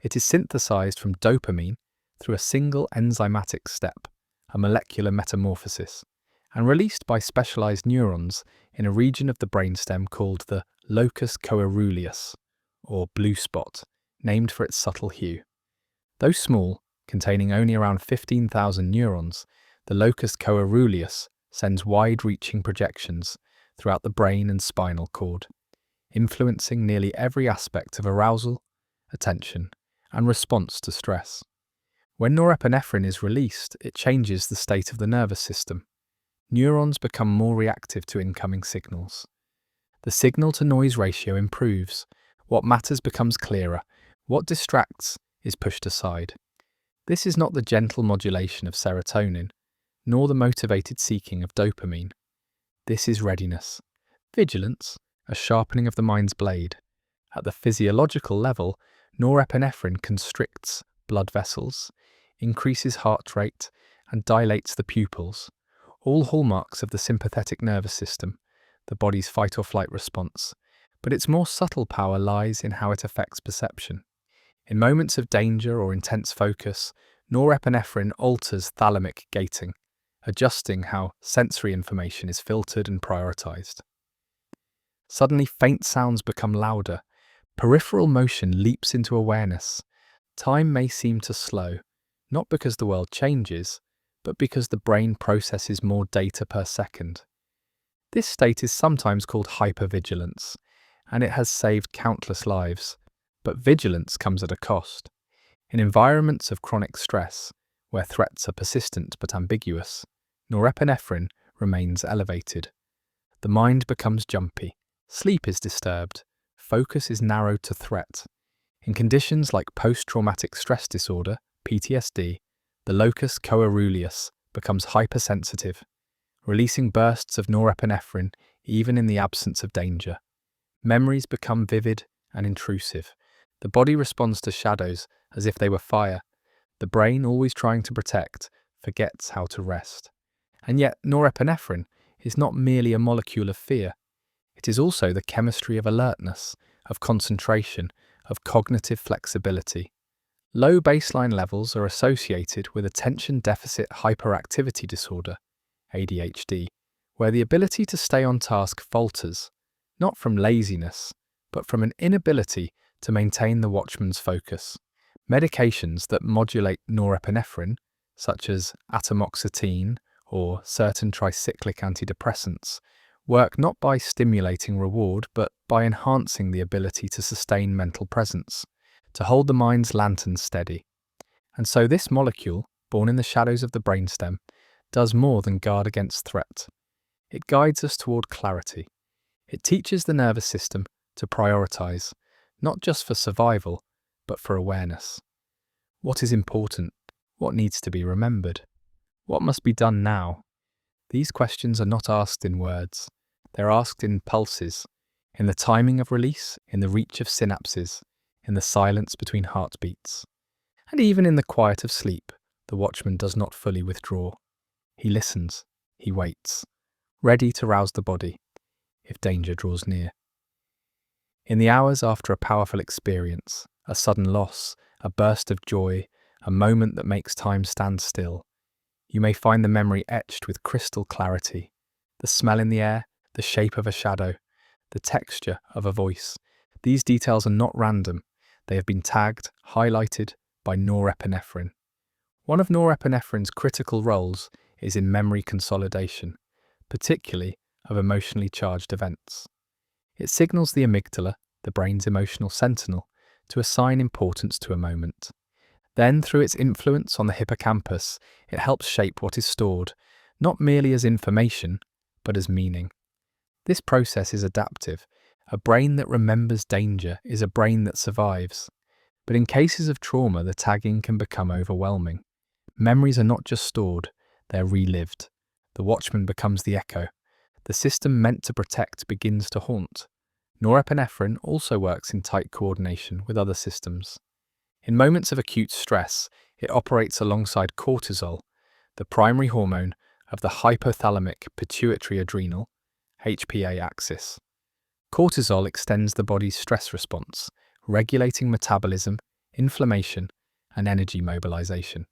S1: It is synthesized from dopamine through a single enzymatic step, a molecular metamorphosis, and released by specialized neurons in a region of the brainstem called the locus coeruleus, or blue spot, named for its subtle hue. Though small, containing only around 15,000 neurons, the locus coeruleus sends wide-reaching projections throughout the brain and spinal cord, influencing nearly every aspect of arousal, attention, and response to stress. When norepinephrine is released, it changes the state of the nervous system. Neurons become more reactive to incoming signals. The signal-to-noise ratio improves. What matters becomes clearer. What distracts is pushed aside. This is not the gentle modulation of serotonin, nor the motivated seeking of dopamine. This is readiness. Vigilance, a sharpening of the mind's blade. At the physiological level, norepinephrine constricts blood vessels, increases heart rate, and dilates the pupils, all hallmarks of the sympathetic nervous system, the body's fight-or-flight response. But its more subtle power lies in how it affects perception. In moments of danger or intense focus, norepinephrine alters thalamic gating, adjusting how sensory information is filtered and prioritized. Suddenly, faint sounds become louder. Peripheral motion leaps into awareness. Time may seem to slow, not because the world changes, but because the brain processes more data per second. This state is sometimes called hypervigilance, and it has saved countless lives. But vigilance comes at a cost. In environments of chronic stress, where threats are persistent but ambiguous, norepinephrine remains elevated. The mind becomes jumpy, sleep is disturbed, focus is narrowed to threat. In conditions like post-traumatic stress disorder, PTSD, the locus coeruleus becomes hypersensitive, releasing bursts of norepinephrine even in the absence of danger. Memories become vivid and intrusive. The body responds to shadows as if they were fire. The brain, always trying to protect, forgets how to rest. And yet, norepinephrine is not merely a molecule of fear. It is also the chemistry of alertness, of concentration, of cognitive flexibility. Low baseline levels are associated with attention deficit hyperactivity disorder, ADHD, where the ability to stay on task falters, not from laziness, but from an inability to maintain the Watchman's focus. Medications that modulate norepinephrine, such as atomoxetine or certain tricyclic antidepressants, work not by stimulating reward, but by enhancing the ability to sustain mental presence, to hold the mind's lantern steady. And so this molecule, born in the shadows of the brainstem, does more than guard against threat. It guides us toward clarity. It teaches the nervous system to prioritize, not just for survival, but for awareness. What is important? What needs to be remembered? What must be done now? These questions are not asked in words. They're asked in pulses, in the timing of release, in the reach of synapses, in the silence between heartbeats. And even in the quiet of sleep, the Watchman does not fully withdraw. He listens, he waits, ready to rouse the body if danger draws near. In the hours after a powerful experience, a sudden loss, a burst of joy, a moment that makes time stand still, you may find the memory etched with crystal clarity. The smell in the air, the shape of a shadow, the texture of a voice. These details are not random. They have been tagged, highlighted by norepinephrine. One of norepinephrine's critical roles is in memory consolidation, particularly of emotionally charged events. It signals the amygdala, the brain's emotional sentinel, to assign importance to a moment. Then, through its influence on the hippocampus, it helps shape what is stored, not merely as information, but as meaning. This process is adaptive. A brain that remembers danger is a brain that survives. But in cases of trauma, the tagging can become overwhelming. Memories are not just stored, they're relived. The Watchman becomes the echo. The system meant to protect begins to haunt. Norepinephrine also works in tight coordination with other systems. In moments of acute stress, it operates alongside cortisol, the primary hormone of the hypothalamic pituitary adrenal HPA axis. Cortisol extends the body's stress response, regulating metabolism, inflammation, and energy mobilization.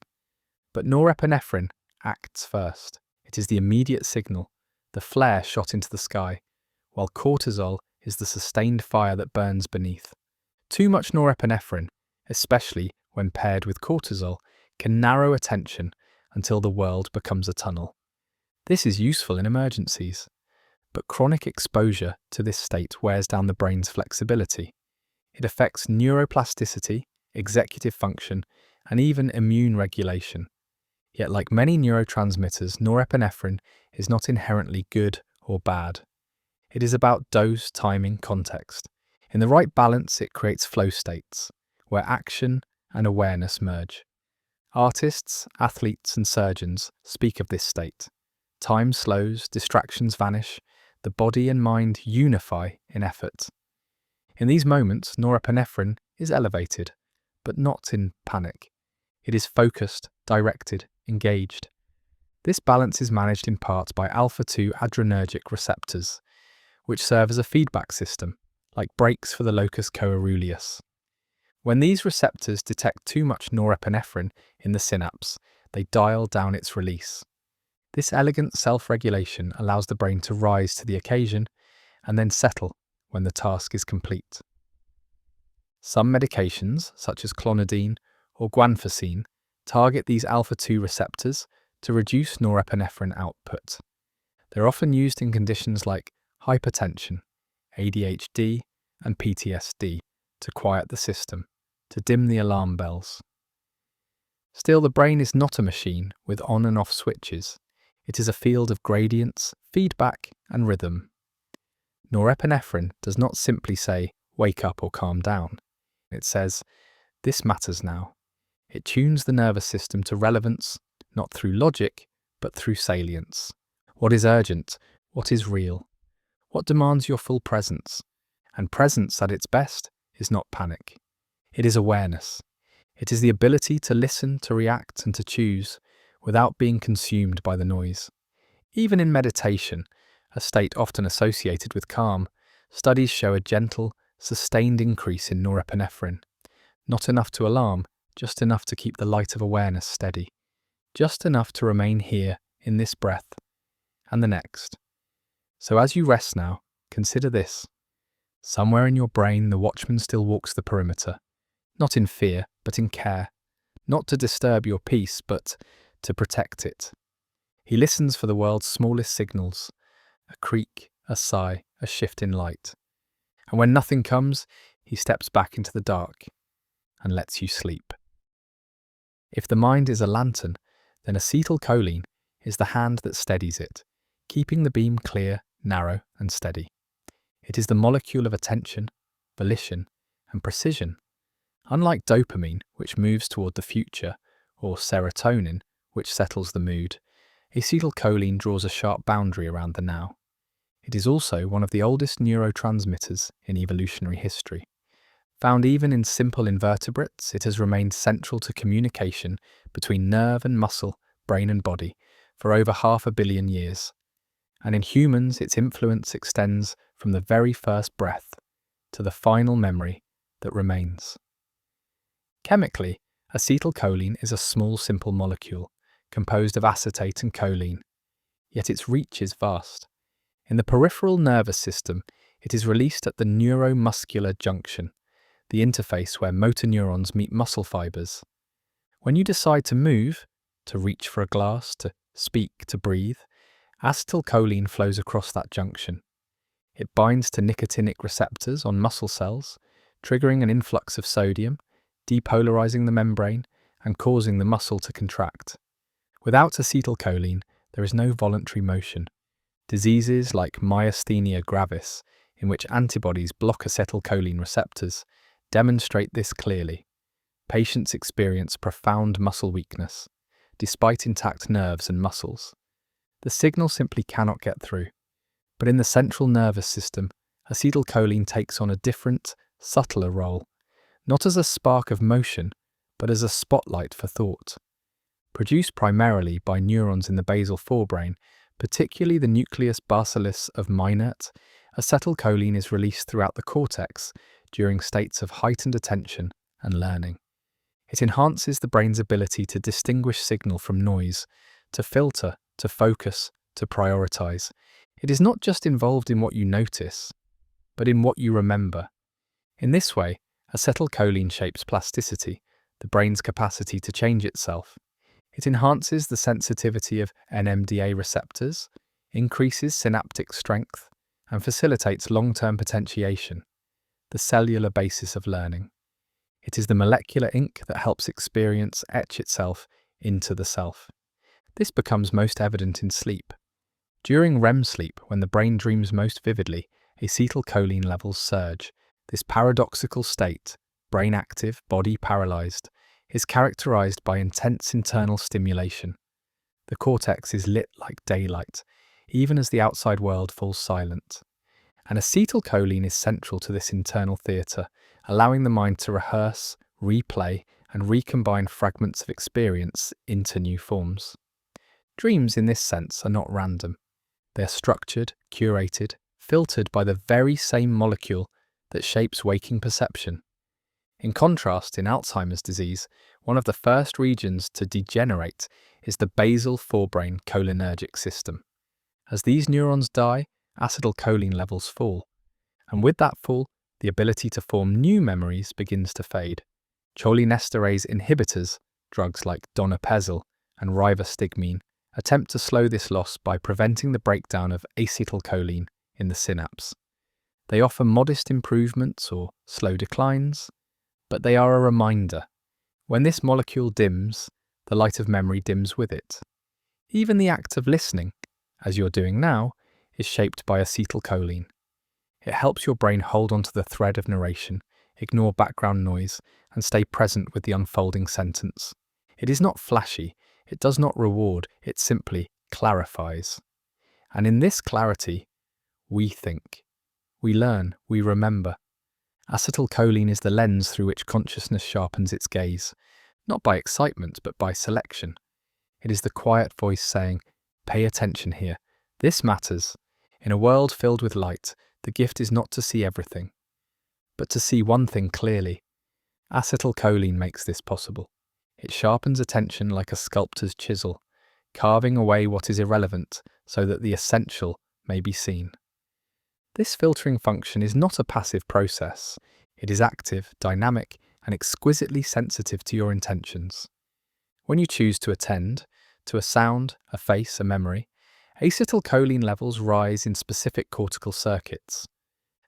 S1: But norepinephrine acts first. It is the immediate signal, the flare shot into the sky, while cortisol is the sustained fire that burns beneath. Too much norepinephrine, especially when paired with cortisol, can narrow attention until the world becomes a tunnel. This is useful in emergencies, but chronic exposure to this state wears down the brain's flexibility. It affects neuroplasticity, executive function, and even immune regulation. Yet, like many neurotransmitters, norepinephrine is not inherently good or bad. It is about dose, timing, context. In the right balance, it creates flow states, where action and awareness merge. Artists, athletes, and surgeons speak of this state. Time slows, distractions vanish, the body and mind unify in effort. In these moments, norepinephrine is elevated, but not in panic. It is focused, directed, engaged. This balance is managed in part by alpha-2 adrenergic receptors, which serve as a feedback system, like brakes for the locus coeruleus. When these receptors detect too much norepinephrine in the synapse, they dial down its release. This elegant self-regulation allows the brain to rise to the occasion and then settle when the task is complete. Some medications, such as clonidine or guanfacine, target these alpha-2 receptors to reduce norepinephrine output. They're often used in conditions like hypertension, ADHD, and PTSD to quiet the system, to dim the alarm bells. Still, the brain is not a machine with on and off switches. It is a field of gradients, feedback, and rhythm. Norepinephrine does not simply say, wake up or calm down. It says, this matters now. It tunes the nervous system to relevance, not through logic, but through salience. What is urgent? What is real? What demands your full presence? And presence at its best is not panic. It is awareness. It is the ability to listen, to react, and to choose without being consumed by the noise. Even in meditation, a state often associated with calm, studies show a gentle, sustained increase in norepinephrine. Not enough to alarm, just enough to keep the light of awareness steady. Just enough to remain here, in this breath, and the next. So as you rest now, consider this. Somewhere in your brain, the Watchman still walks the perimeter. Not in fear, but in care. Not to disturb your peace, but to protect it. He listens for the world's smallest signals, a creak, a sigh, a shift in light. And when nothing comes, he steps back into the dark and lets you sleep. If the mind is a lantern, then acetylcholine is the hand that steadies it, keeping the beam clear, narrow, and steady. It is the molecule of attention, volition, and precision. Unlike dopamine, which moves toward the future, or serotonin, which settles the mood, acetylcholine draws a sharp boundary around the now. It is also one of the oldest neurotransmitters in evolutionary history. Found even in simple invertebrates, it has remained central to communication between nerve and muscle, brain and body, for over 500 million years. And in humans, its influence extends from the very first breath to the final memory that remains. Chemically, acetylcholine is a small, simple molecule composed of acetate and choline, yet its reach is vast. In the peripheral nervous system, it is released at the neuromuscular junction, the interface where motor neurons meet muscle fibers. When you decide to move, to reach for a glass, to speak, to breathe, acetylcholine flows across that junction. It binds to nicotinic receptors on muscle cells, triggering an influx of sodium, depolarizing the membrane, and causing the muscle to contract. Without acetylcholine, there is no voluntary motion. Diseases like myasthenia gravis, in which antibodies block acetylcholine receptors, demonstrate this clearly. Patients experience profound muscle weakness, despite intact nerves and muscles. The signal simply cannot get through. But in the central nervous system, acetylcholine takes on a different, subtler role, not as a spark of motion, but as a spotlight for thought. Produced primarily by neurons in the basal forebrain, particularly the nucleus basalis of Minert, acetylcholine is released throughout the cortex during states of heightened attention and learning. It enhances the brain's ability to distinguish signal from noise, to filter, to focus, to prioritize. It is not just involved in what you notice, but in what you remember. In this way, acetylcholine shapes plasticity, the brain's capacity to change itself. It enhances the sensitivity of NMDA receptors, increases synaptic strength, and facilitates long-term potentiation, the cellular basis of learning. It is the molecular ink that helps experience etch itself into the self. This becomes most evident in sleep. During REM sleep, when the brain dreams most vividly, acetylcholine levels surge. This paradoxical state, brain active, body paralyzed, is characterized by intense internal stimulation. The cortex is lit like daylight, even as the outside world falls silent. And acetylcholine is central to this internal theatre, allowing the mind to rehearse, replay, and recombine fragments of experience into new forms. Dreams, in this sense, are not random. They are structured, curated, filtered by the very same molecule that shapes waking perception. In contrast, in Alzheimer's disease, one of the first regions to degenerate is the basal forebrain cholinergic system. As these neurons die, acetylcholine levels fall, and with that fall, the ability to form new memories begins to fade. Cholinesterase inhibitors, drugs like donepezil and ribostigmine, attempt to slow this loss by preventing the breakdown of acetylcholine in the synapse. They offer modest improvements or slow declines, but they are a reminder. When this molecule dims, the light of memory dims with it. Even the act of listening, as you're doing now, is shaped by acetylcholine. It helps your brain hold onto the thread of narration, ignore background noise, and stay present with the unfolding sentence. It is not flashy, it does not reward, it simply clarifies. And in this clarity, we think. We learn, we remember. Acetylcholine is the lens through which consciousness sharpens its gaze, not by excitement, but by selection. It is the quiet voice saying, "Pay attention here. This matters." In a world filled with light, the gift is not to see everything, but to see one thing clearly. Acetylcholine makes this possible. It sharpens attention like a sculptor's chisel, carving away what is irrelevant so that the essential may be seen. This filtering function is not a passive process. It is active, dynamic, and exquisitely sensitive to your intentions. When you choose to attend to a sound, a face, a memory, acetylcholine levels rise in specific cortical circuits.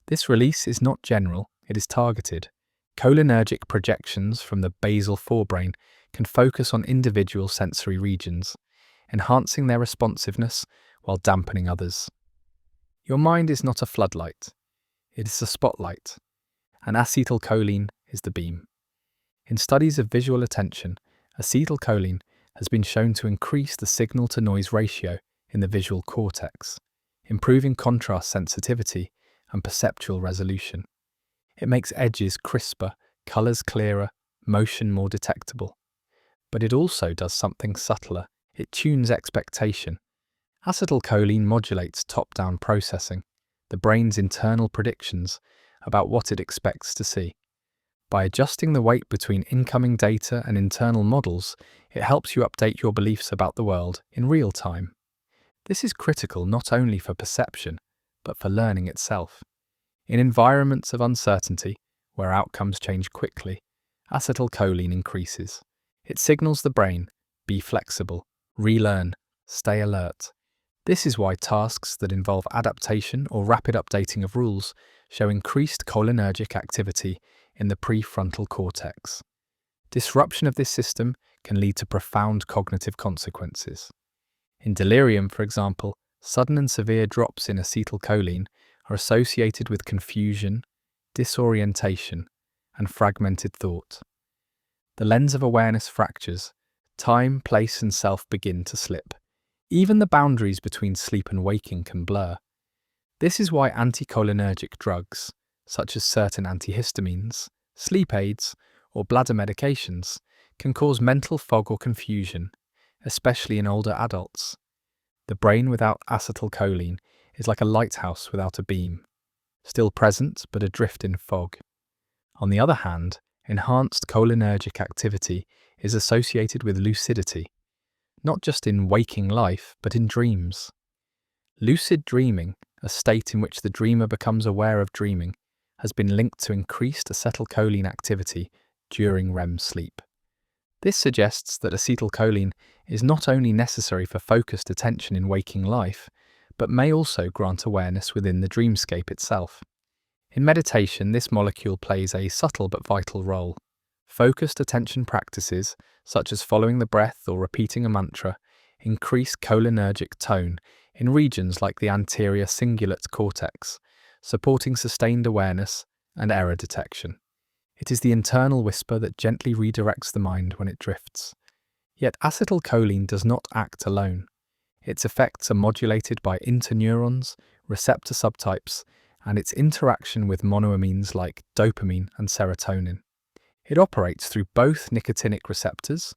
S1: This release is not general, it is targeted. Cholinergic projections from the basal forebrain can focus on individual sensory regions, enhancing their responsiveness while dampening others. Your mind is not a floodlight, it is a spotlight, and acetylcholine is the beam. In studies of visual attention, acetylcholine has been shown to increase the signal-to-noise ratio in the visual cortex, improving contrast sensitivity and perceptual resolution. It makes edges crisper, colours clearer, motion more detectable. But it also does something subtler. It tunes expectation. Acetylcholine modulates top-down processing, the brain's internal predictions about what it expects to see. By adjusting the weight between incoming data and internal models, it helps you update your beliefs about the world in real time. This is critical not only for perception, but for learning itself. In environments of uncertainty, where outcomes change quickly, acetylcholine increases. It signals the brain, be flexible, relearn, stay alert. This is why tasks that involve adaptation or rapid updating of rules show increased cholinergic activity in the prefrontal cortex. Disruption of this system can lead to profound cognitive consequences. In delirium, for example, sudden and severe drops in acetylcholine are associated with confusion, disorientation, and fragmented thought. The lens of awareness fractures, time, place, and self begin to slip. Even the boundaries between sleep and waking can blur. This is why anticholinergic drugs, such as certain antihistamines, sleep aids, or bladder medications, can cause mental fog or confusion, especially in older adults. The brain without acetylcholine is like a lighthouse without a beam, still present but adrift in fog. On the other hand, enhanced cholinergic activity is associated with lucidity, not just in waking life, but in dreams. Lucid dreaming, a state in which the dreamer becomes aware of dreaming, has been linked to increased acetylcholine activity during REM sleep. This suggests that acetylcholine is not only necessary for focused attention in waking life, but may also grant awareness within the dreamscape itself. In meditation, this molecule plays a subtle but vital role. Focused attention practices, such as following the breath or repeating a mantra, increase cholinergic tone in regions like the anterior cingulate cortex, supporting sustained awareness and error detection. It is the internal whisper that gently redirects the mind when it drifts. Yet acetylcholine does not act alone. Its effects are modulated by interneurons, receptor subtypes, and its interaction with monoamines like dopamine and serotonin. It operates through both nicotinic receptors,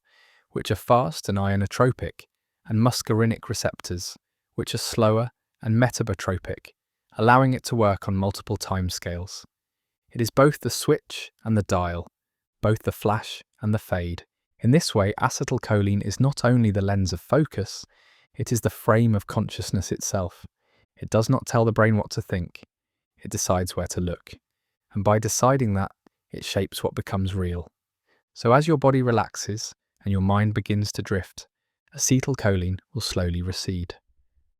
S1: which are fast and ionotropic, and muscarinic receptors, which are slower and metabotropic, allowing it to work on multiple timescales. It is both the switch and the dial, both the flash and the fade. In this way, acetylcholine is not only the lens of focus, it is the frame of consciousness itself. It does not tell the brain what to think, it decides where to look. And by deciding that, it shapes what becomes real. So as your body relaxes and your mind begins to drift, acetylcholine will slowly recede.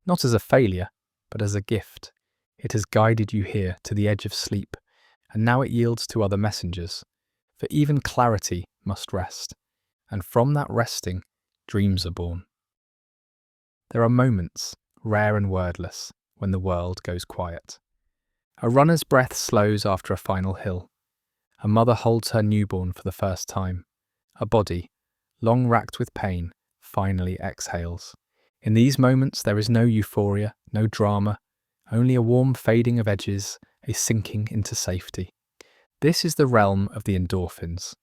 S1: Not as a failure, but as a gift. It has guided you here to the edge of sleep, and now it yields to other messengers. For even clarity must rest, and from that resting, dreams are born. There are moments, rare and wordless, when the world goes quiet. A runner's breath slows after a final hill. A mother holds her newborn for the first time. A body, long racked with pain, finally exhales. In these moments there is no euphoria, no drama, only a warm fading of edges, a sinking into safety. This is the realm of the endorphins.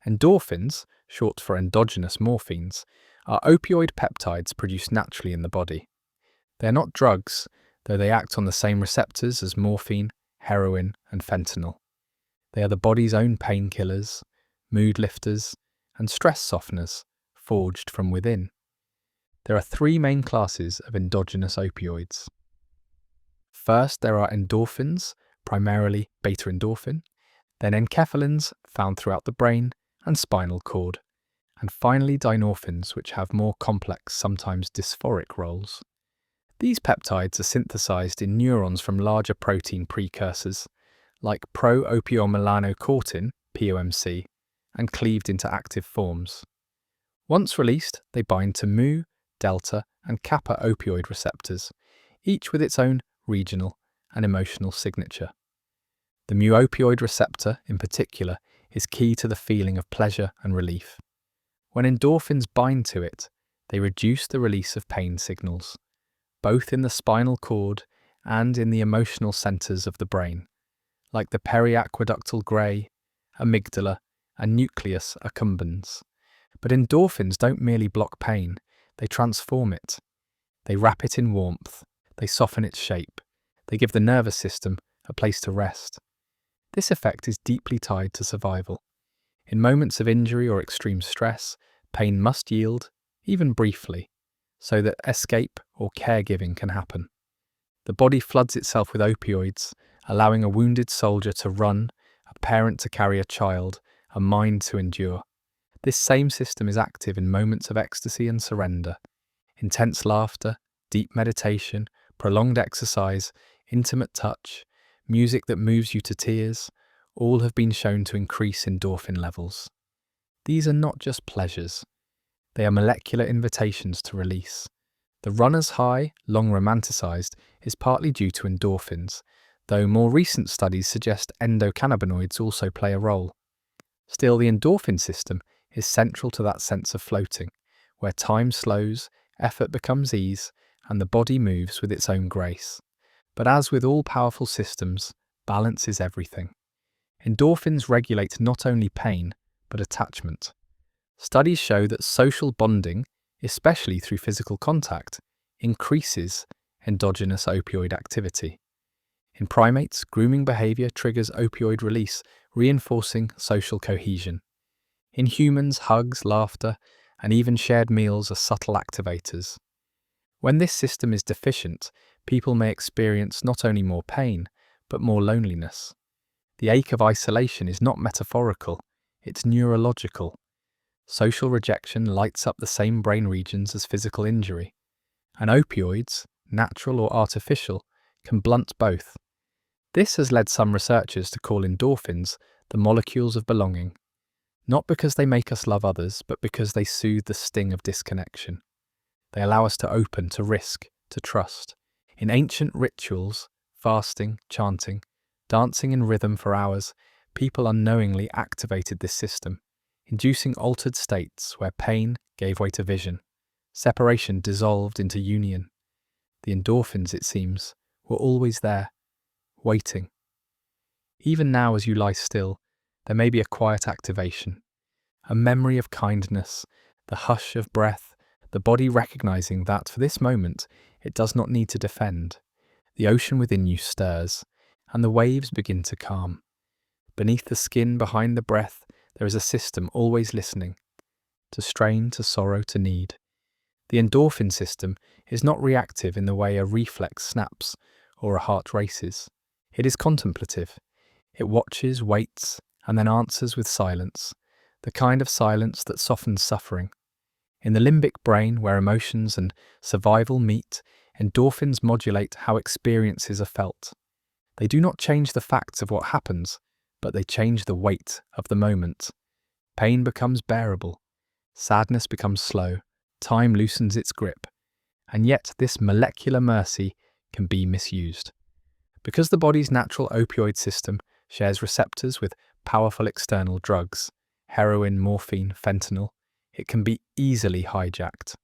S1: Endorphins, short for endogenous morphines, are opioid peptides produced naturally in the body. They are not drugs, though they act on the same receptors as morphine, heroin, and fentanyl. They are the body's own painkillers, mood lifters, and stress softeners, forged from within. There are three main classes of endogenous opioids. First, there are endorphins, primarily beta-endorphin, then enkephalins, found throughout the brain and spinal cord, and finally dynorphins, which have more complex, sometimes dysphoric roles. These peptides are synthesized in neurons from larger protein precursors, like pro-opiomelanocortin, POMC, and cleaved into active forms. Once released, they bind to mu, delta, and kappa opioid receptors, each with its own regional and emotional signature. The mu opioid receptor, in particular, is key to the feeling of pleasure and relief. When endorphins bind to it, they reduce the release of pain signals, both in the spinal cord and in the emotional centers of the brain, like the periaqueductal gray, amygdala, and nucleus accumbens. But endorphins don't merely block pain, they transform it. They wrap it in warmth, they soften its shape, they give the nervous system a place to rest. This effect is deeply tied to survival. In moments of injury or extreme stress, pain must yield, even briefly, so that escape or caregiving can happen. The body floods itself with opioids, allowing a wounded soldier to run, a parent to carry a child, a mind to endure. This same system is active in moments of ecstasy and surrender. Intense laughter, deep meditation, prolonged exercise, intimate touch, music that moves you to tears, all have been shown to increase endorphin levels. These are not just pleasures. They are molecular invitations to release. The runner's high, long romanticized, is partly due to endorphins, though more recent studies suggest endocannabinoids also play a role. Still, the endorphin system is central to that sense of floating, where time slows, effort becomes ease, and the body moves with its own grace. But as with all powerful systems, balance is everything. Endorphins regulate not only pain, but attachment. Studies show that social bonding, especially through physical contact, increases endogenous opioid activity. In primates, grooming behavior triggers opioid release, reinforcing social cohesion. In humans, hugs, laughter, and even shared meals are subtle activators. When this system is deficient, people may experience not only more pain, but more loneliness. The ache of isolation is not metaphorical, it's neurological. Social rejection lights up the same brain regions as physical injury. And opioids, natural or artificial, can blunt both. This has led some researchers to call endorphins the molecules of belonging, not because they make us love others, but because they soothe the sting of disconnection. They allow us to open, to risk, to trust. In ancient rituals, fasting, chanting, dancing in rhythm for hours, people unknowingly activated this system, inducing altered states where pain gave way to vision, separation dissolved into union. The endorphins, it seems, were always there, waiting. Even now as you lie still, There may be a quiet activation, a memory of kindness, the hush of breath, the body recognizing that for this moment it does not need to defend. The ocean within you stirs, and the waves begin to calm. Beneath the skin, behind the breath, there is a system always listening, to strain, to sorrow, to need. The endorphin system is not reactive in the way a reflex snaps or a heart races. It is contemplative. It watches, waits, and then answers with silence, the kind of silence that softens suffering. In the limbic brain, where emotions and survival meet, endorphins modulate how experiences are felt. They do not change the facts of what happens, but they change the weight of the moment. Pain becomes bearable. Sadness becomes slow. Time loosens its grip. And yet this molecular mercy can be misused. Because the body's natural opioid system shares receptors with powerful external drugs, heroin, morphine, fentanyl, it can be easily hijacked.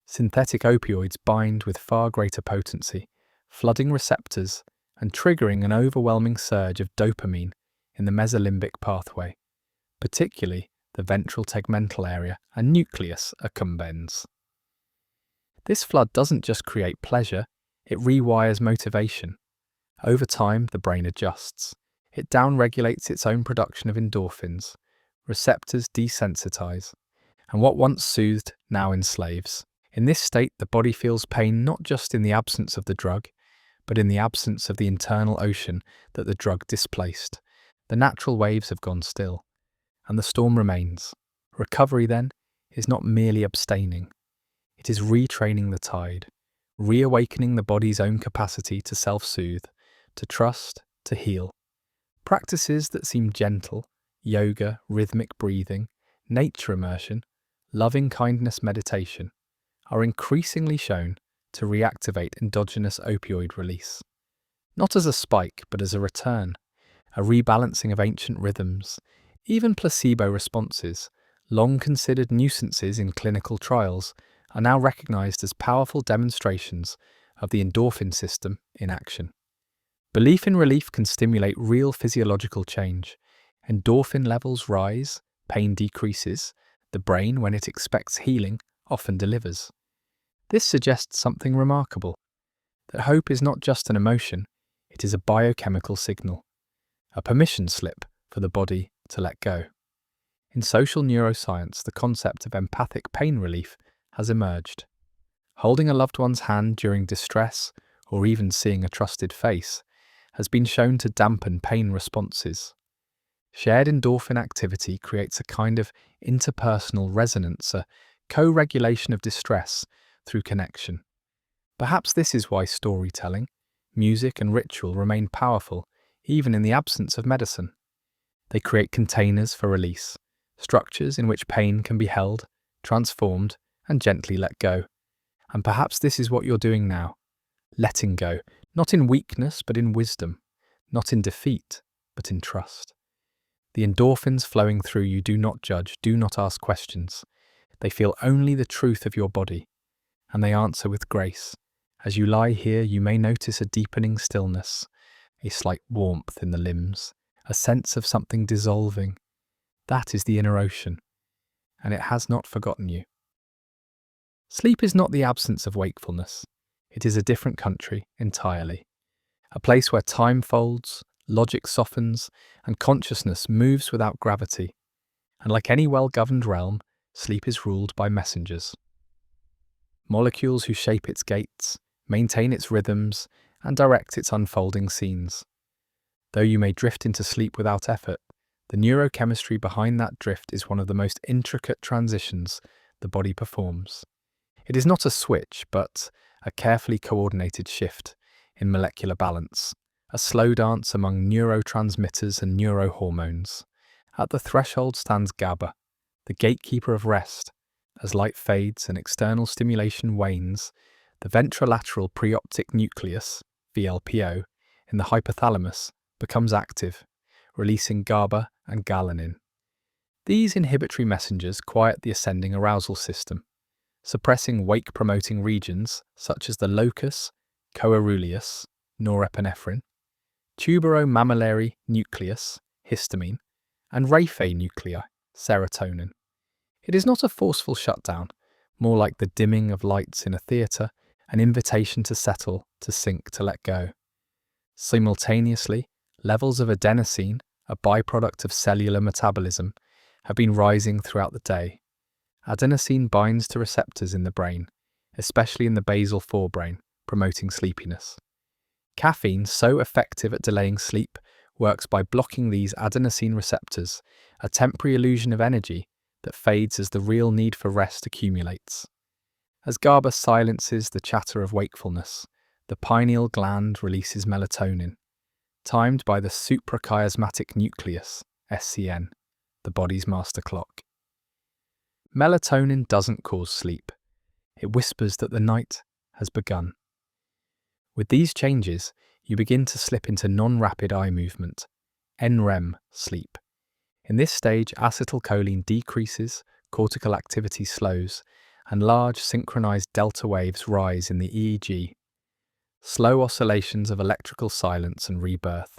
S1: Synthetic opioids bind with far greater potency, flooding receptors and triggering an overwhelming surge of dopamine in the mesolimbic pathway, particularly the ventral tegmental area and nucleus accumbens. This flood doesn't just create pleasure, it rewires motivation. Over time, the brain adjusts. It downregulates its own production of endorphins. Receptors desensitize, and what once soothed now enslaves. In this state, the body feels pain not just in the absence of the drug, but in the absence of the internal ocean that the drug displaced. The natural waves have gone still, and the storm remains. Recovery, then, is not merely abstaining. It is retraining the tide, reawakening the body's own capacity to self-soothe, to trust, to heal. Practices that seem gentle, yoga, rhythmic breathing, nature immersion, loving kindness meditation, are increasingly shown to reactivate endogenous opioid release. Not as a spike, but as a return, a rebalancing of ancient rhythms. Even placebo responses, long considered nuisances in clinical trials, are now recognized as powerful demonstrations of the endorphin system in action. Belief in relief can stimulate real physiological change. Endorphin levels rise, pain decreases, the brain, when it expects healing, often delivers. This suggests something remarkable, that hope is not just an emotion, it is a biochemical signal, a permission slip for the body to let go. In social neuroscience, the concept of empathic pain relief has emerged. Holding a loved one's hand during distress, or even seeing a trusted face, has been shown to dampen pain responses. Shared endorphin activity creates a kind of interpersonal resonance, a co-regulation of distress through connection. Perhaps this is why storytelling, music, and ritual remain powerful even in the absence of medicine. They create containers for release, structures in which pain can be held, transformed, and gently let go. And perhaps this is what you're doing now. Letting go, not in weakness but in wisdom, not in defeat but in trust. The endorphins flowing through you do not judge, do not ask questions. They feel only the truth of your body, and they answer with grace. As you lie here, you may notice a deepening stillness, a slight warmth in the limbs, a sense of something dissolving. That is the inner ocean, and it has not forgotten you. Sleep is not the absence of wakefulness. It is a different country entirely. A place where time folds, logic softens, and consciousness moves without gravity. And like any well-governed realm, sleep is ruled by messengers. Molecules who shape its gates, maintain its rhythms, and direct its unfolding scenes. Though you may drift into sleep without effort, the neurochemistry behind that drift is one of the most intricate transitions the body performs. It is not a switch, but a carefully coordinated shift in molecular balance, a slow dance among neurotransmitters and neurohormones. At the threshold stands GABA, the gatekeeper of rest. As light fades and external stimulation wanes, the ventrolateral preoptic nucleus, VLPO, in the hypothalamus becomes active, releasing GABA and galanin. These inhibitory messengers quiet the ascending arousal system, suppressing wake-promoting regions such as the locus coeruleus, norepinephrine, tuberomammillary nucleus, histamine, and raphe nuclei, serotonin. It is not a forceful shutdown, more like the dimming of lights in a theatre, an invitation to settle, to sink, to let go. Simultaneously, levels of adenosine, a byproduct of cellular metabolism, have been rising throughout the day. Adenosine binds to receptors in the brain, especially in the basal forebrain, promoting sleepiness. Caffeine, so effective at delaying sleep, works by blocking these adenosine receptors, a temporary illusion of energy that fades as the real need for rest accumulates. As GABA silences the chatter of wakefulness, the pineal gland releases melatonin, timed by the suprachiasmatic nucleus, SCN, the body's master clock. Melatonin doesn't cause sleep. It whispers that the night has begun. With these changes, you begin to slip into non-rapid eye movement, NREM sleep. In this stage, acetylcholine decreases, cortical activity slows, and large synchronized delta waves rise in the EEG. Slow oscillations of electrical silence and rebirth.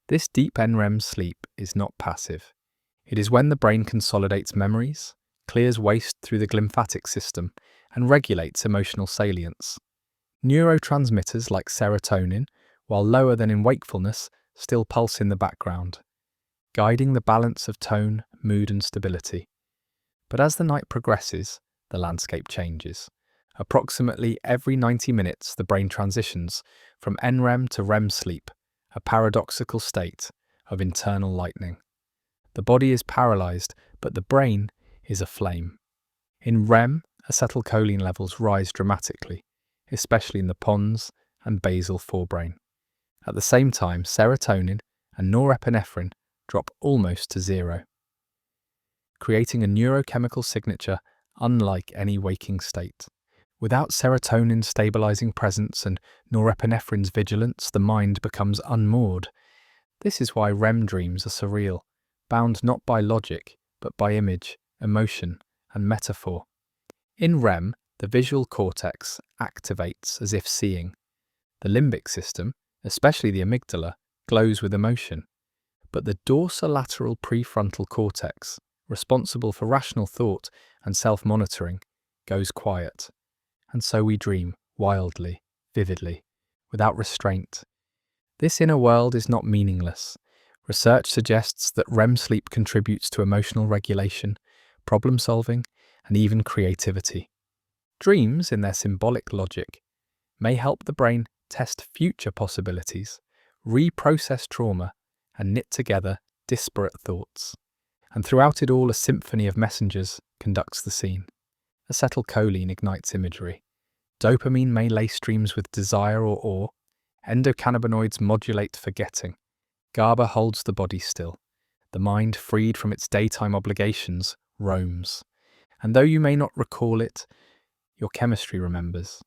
S1: This deep NREM sleep is not passive. It is when the brain consolidates memories, clears waste through the glymphatic system, and regulates emotional salience. Neurotransmitters like serotonin, while lower than in wakefulness, still pulse in the background, guiding the balance of tone, mood, and stability. But as the night progresses, the landscape changes. Approximately every 90 minutes, the brain transitions from NREM to REM sleep, a paradoxical state of internal lightning. The body is paralyzed, but the brain is aflame. In REM, acetylcholine levels rise dramatically, especially in the pons and basal forebrain. At the same time, serotonin and norepinephrine drop almost to zero, creating a neurochemical signature unlike any waking state. Without serotonin's stabilizing presence and norepinephrine's vigilance, the mind becomes unmoored. This is why REM dreams are surreal, bound not by logic, but by image, emotion, and metaphor. In REM, the visual cortex activates as if seeing. The limbic system, especially the amygdala, glows with emotion. But the dorsolateral prefrontal cortex, responsible for rational thought and self-monitoring, goes quiet. And so we dream, wildly, vividly, without restraint. This inner world is not meaningless. Research suggests that REM sleep contributes to emotional regulation, problem-solving, and even creativity. Dreams, in their symbolic logic, may help the brain test future possibilities, reprocess trauma, and knit together disparate thoughts. And throughout it all, a symphony of messengers conducts the scene. Acetylcholine ignites imagery. Dopamine may lace dreams with desire or awe. Endocannabinoids modulate forgetting. GABA holds the body still. The mind, freed from its daytime obligations, roams. And though you may not recall it, your chemistry remembers.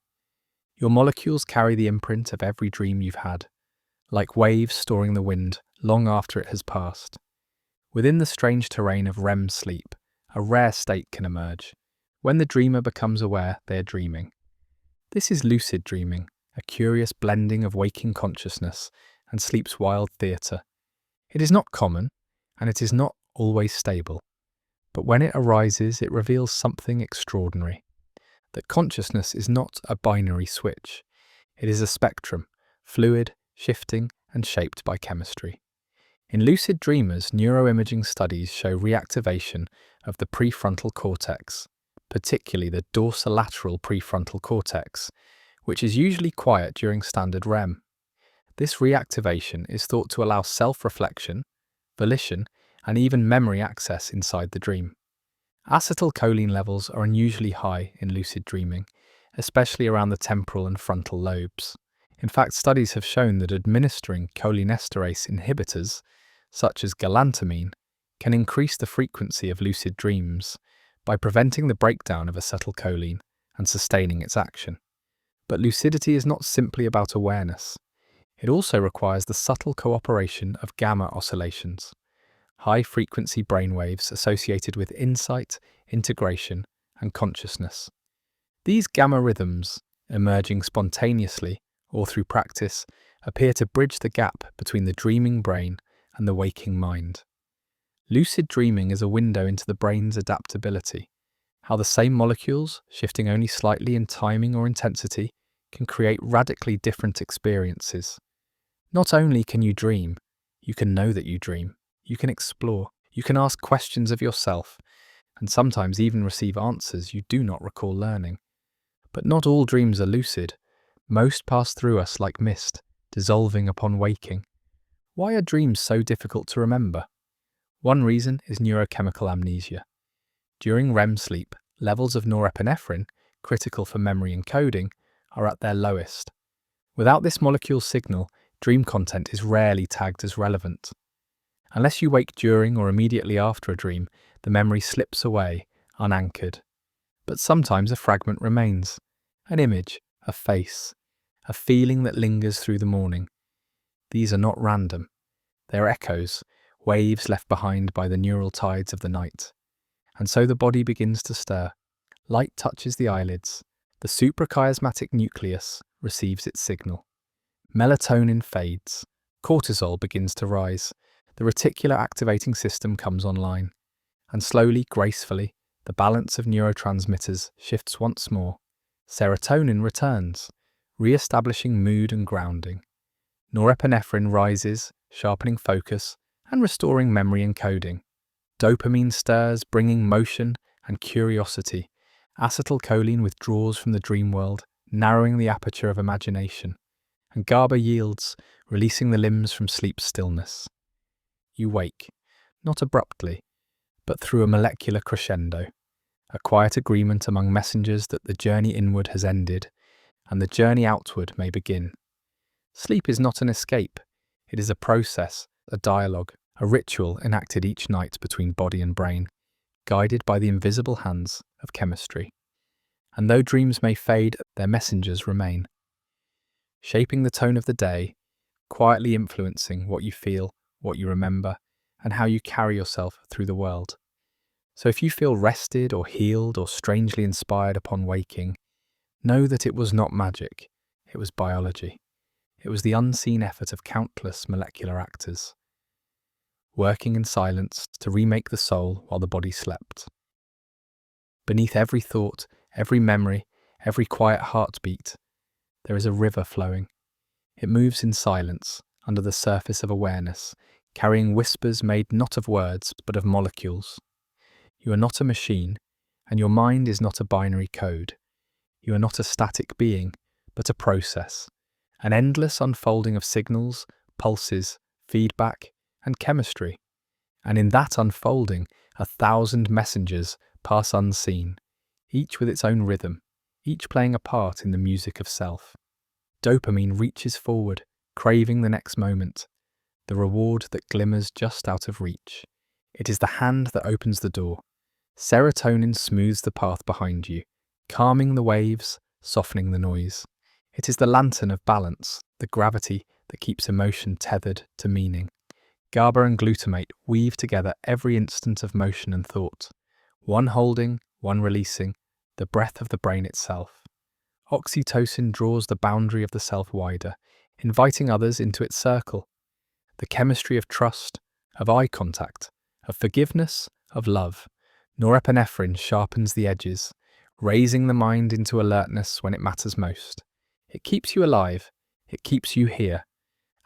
S1: Your molecules carry the imprint of every dream you've had, like waves storing the wind long after it has passed. Within the strange terrain of REM sleep, a rare state can emerge. When the dreamer becomes aware they are dreaming. This is lucid dreaming, a curious blending of waking consciousness and sleep's wild theatre. It is not common, and it is not always stable. But when it arises, it reveals something extraordinary. That consciousness is not a binary switch. It is a spectrum, fluid, shifting, and shaped by chemistry. In lucid dreamers, neuroimaging studies show reactivation of the prefrontal cortex, particularly the dorsolateral prefrontal cortex, which is usually quiet during standard REM. This reactivation is thought to allow self-reflection, volition, and even memory access inside the dream. Acetylcholine levels are unusually high in lucid dreaming, especially around the temporal and frontal lobes. In fact, studies have shown that administering cholinesterase inhibitors, such as galantamine, can increase the frequency of lucid dreams by preventing the breakdown of acetylcholine and sustaining its action. But lucidity is not simply about awareness. It also requires the subtle cooperation of gamma oscillations, high-frequency brainwaves associated with insight, integration, and consciousness. These gamma rhythms, emerging spontaneously or through practice, appear to bridge the gap between the dreaming brain and the waking mind. Lucid dreaming is a window into the brain's adaptability, how the same molecules, shifting only slightly in timing or intensity, can create radically different experiences. Not only can you dream, you can know that you dream, you can explore, you can ask questions of yourself, and sometimes even receive answers you do not recall learning. But not all dreams are lucid. Most pass through us like mist, dissolving upon waking. Why are dreams so difficult to remember? One reason is neurochemical amnesia. During REM sleep, levels of norepinephrine, critical for memory encoding, are at their lowest. Without this molecule signal, dream content is rarely tagged as relevant. Unless you wake during or immediately after a dream, the memory slips away, unanchored. But sometimes a fragment remains, an image, a face, a feeling that lingers through the morning. These are not random. They are echoes, waves left behind by the neural tides of the night. And so the body begins to stir. Light touches the eyelids. The suprachiasmatic nucleus receives its signal. Melatonin fades. Cortisol begins to rise. The reticular activating system comes online. And slowly, gracefully, the balance of neurotransmitters shifts once more. Serotonin returns, re-establishing mood and grounding. Norepinephrine rises, sharpening focus and restoring memory encoding. Dopamine stirs, bringing motion and curiosity. Acetylcholine withdraws from the dream world, narrowing the aperture of imagination. And GABA yields, releasing the limbs from sleep stillness. You wake, not abruptly, but through a molecular crescendo, a quiet agreement among messengers that the journey inward has ended, and the journey outward may begin. Sleep is not an escape, it is a process, a dialogue, a ritual enacted each night between body and brain, guided by the invisible hands of chemistry. And though dreams may fade, their messengers remain, shaping the tone of the day, quietly influencing what you feel, what you remember, and how you carry yourself through the world. So if you feel rested or healed or strangely inspired upon waking, know that it was not magic, it was biology. It was the unseen effort of countless molecular actors, working in silence to remake the soul while the body slept. Beneath every thought, every memory, every quiet heartbeat, there is a river flowing. It moves in silence, under the surface of awareness, carrying whispers made not of words, but of molecules. You are not a machine, and your mind is not a binary code. You are not a static being, but a process, an endless unfolding of signals, pulses, feedback, and chemistry. And in that unfolding, 1,000 messengers pass unseen, each with its own rhythm, each playing a part in the music of self. Dopamine reaches forward, craving the next moment, the reward that glimmers just out of reach. It is the hand that opens the door. Serotonin smooths the path behind you, calming the waves, softening the noise. It is the lantern of balance, the gravity that keeps emotion tethered to meaning. GABA and glutamate weave together every instant of motion and thought, one holding, one releasing, the breath of the brain itself. Oxytocin draws the boundary of the self wider, inviting others into its circle. The chemistry of trust, of eye contact, of forgiveness, of love. Norepinephrine sharpens the edges, raising the mind into alertness when it matters most. It keeps you alive. It keeps you here.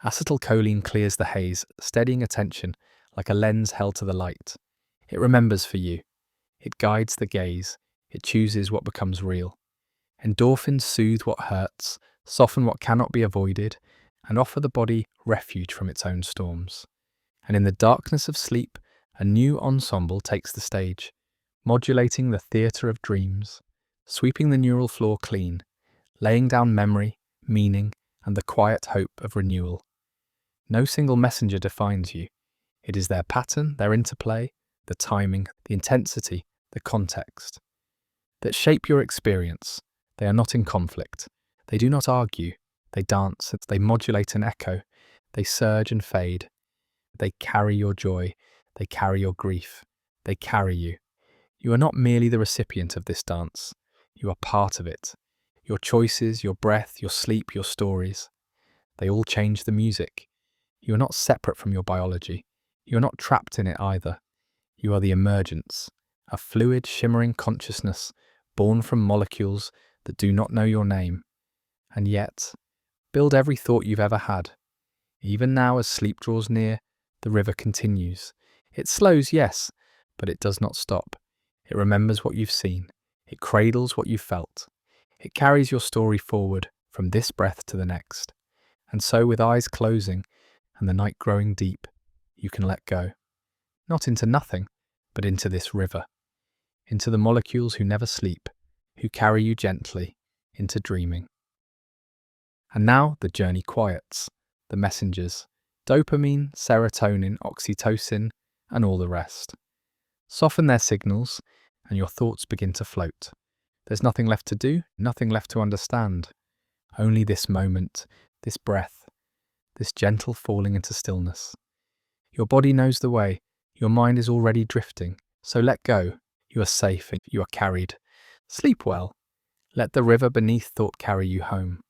S1: Acetylcholine clears the haze, steadying attention like a lens held to the light. It remembers for you. It guides the gaze. It chooses what becomes real. Endorphins soothe what hurts, soften what cannot be avoided, and offer the body refuge from its own storms. And in the darkness of sleep, a new ensemble takes the stage, modulating the theatre of dreams, sweeping the neural floor clean, laying down memory, meaning, and the quiet hope of renewal. No single messenger defines you. It is their pattern, their interplay, the timing, the intensity, the context, that shape your experience. They are not in conflict. They do not argue. They dance. They modulate and echo. They surge and fade. They carry your joy. They carry your grief. They carry you. You are not merely the recipient of this dance. You are part of it. Your choices, your breath, your sleep, your stories. They all change the music. You are not separate from your biology. You are not trapped in it either. You are the emergence, a fluid, shimmering consciousness born from molecules that do not know your name. And yet, build every thought you've ever had. Even now, as sleep draws near, the river continues. It slows, yes, but it does not stop. It remembers what you've seen. It cradles what you've felt. It carries your story forward from this breath to the next. And so, with eyes closing and the night growing deep, you can let go. Not into nothing, but into this river. Into the molecules who never sleep, who carry you gently into dreaming. And now the journey quiets. The messengers, dopamine, serotonin, oxytocin, and all the rest. Soften their signals, and your thoughts begin to float. There's nothing left to do, nothing left to understand. Only this moment, this breath, this gentle falling into stillness. Your body knows the way, your mind is already drifting, so let go. You are safe and you are carried. Sleep well. Let the river beneath thought carry you home.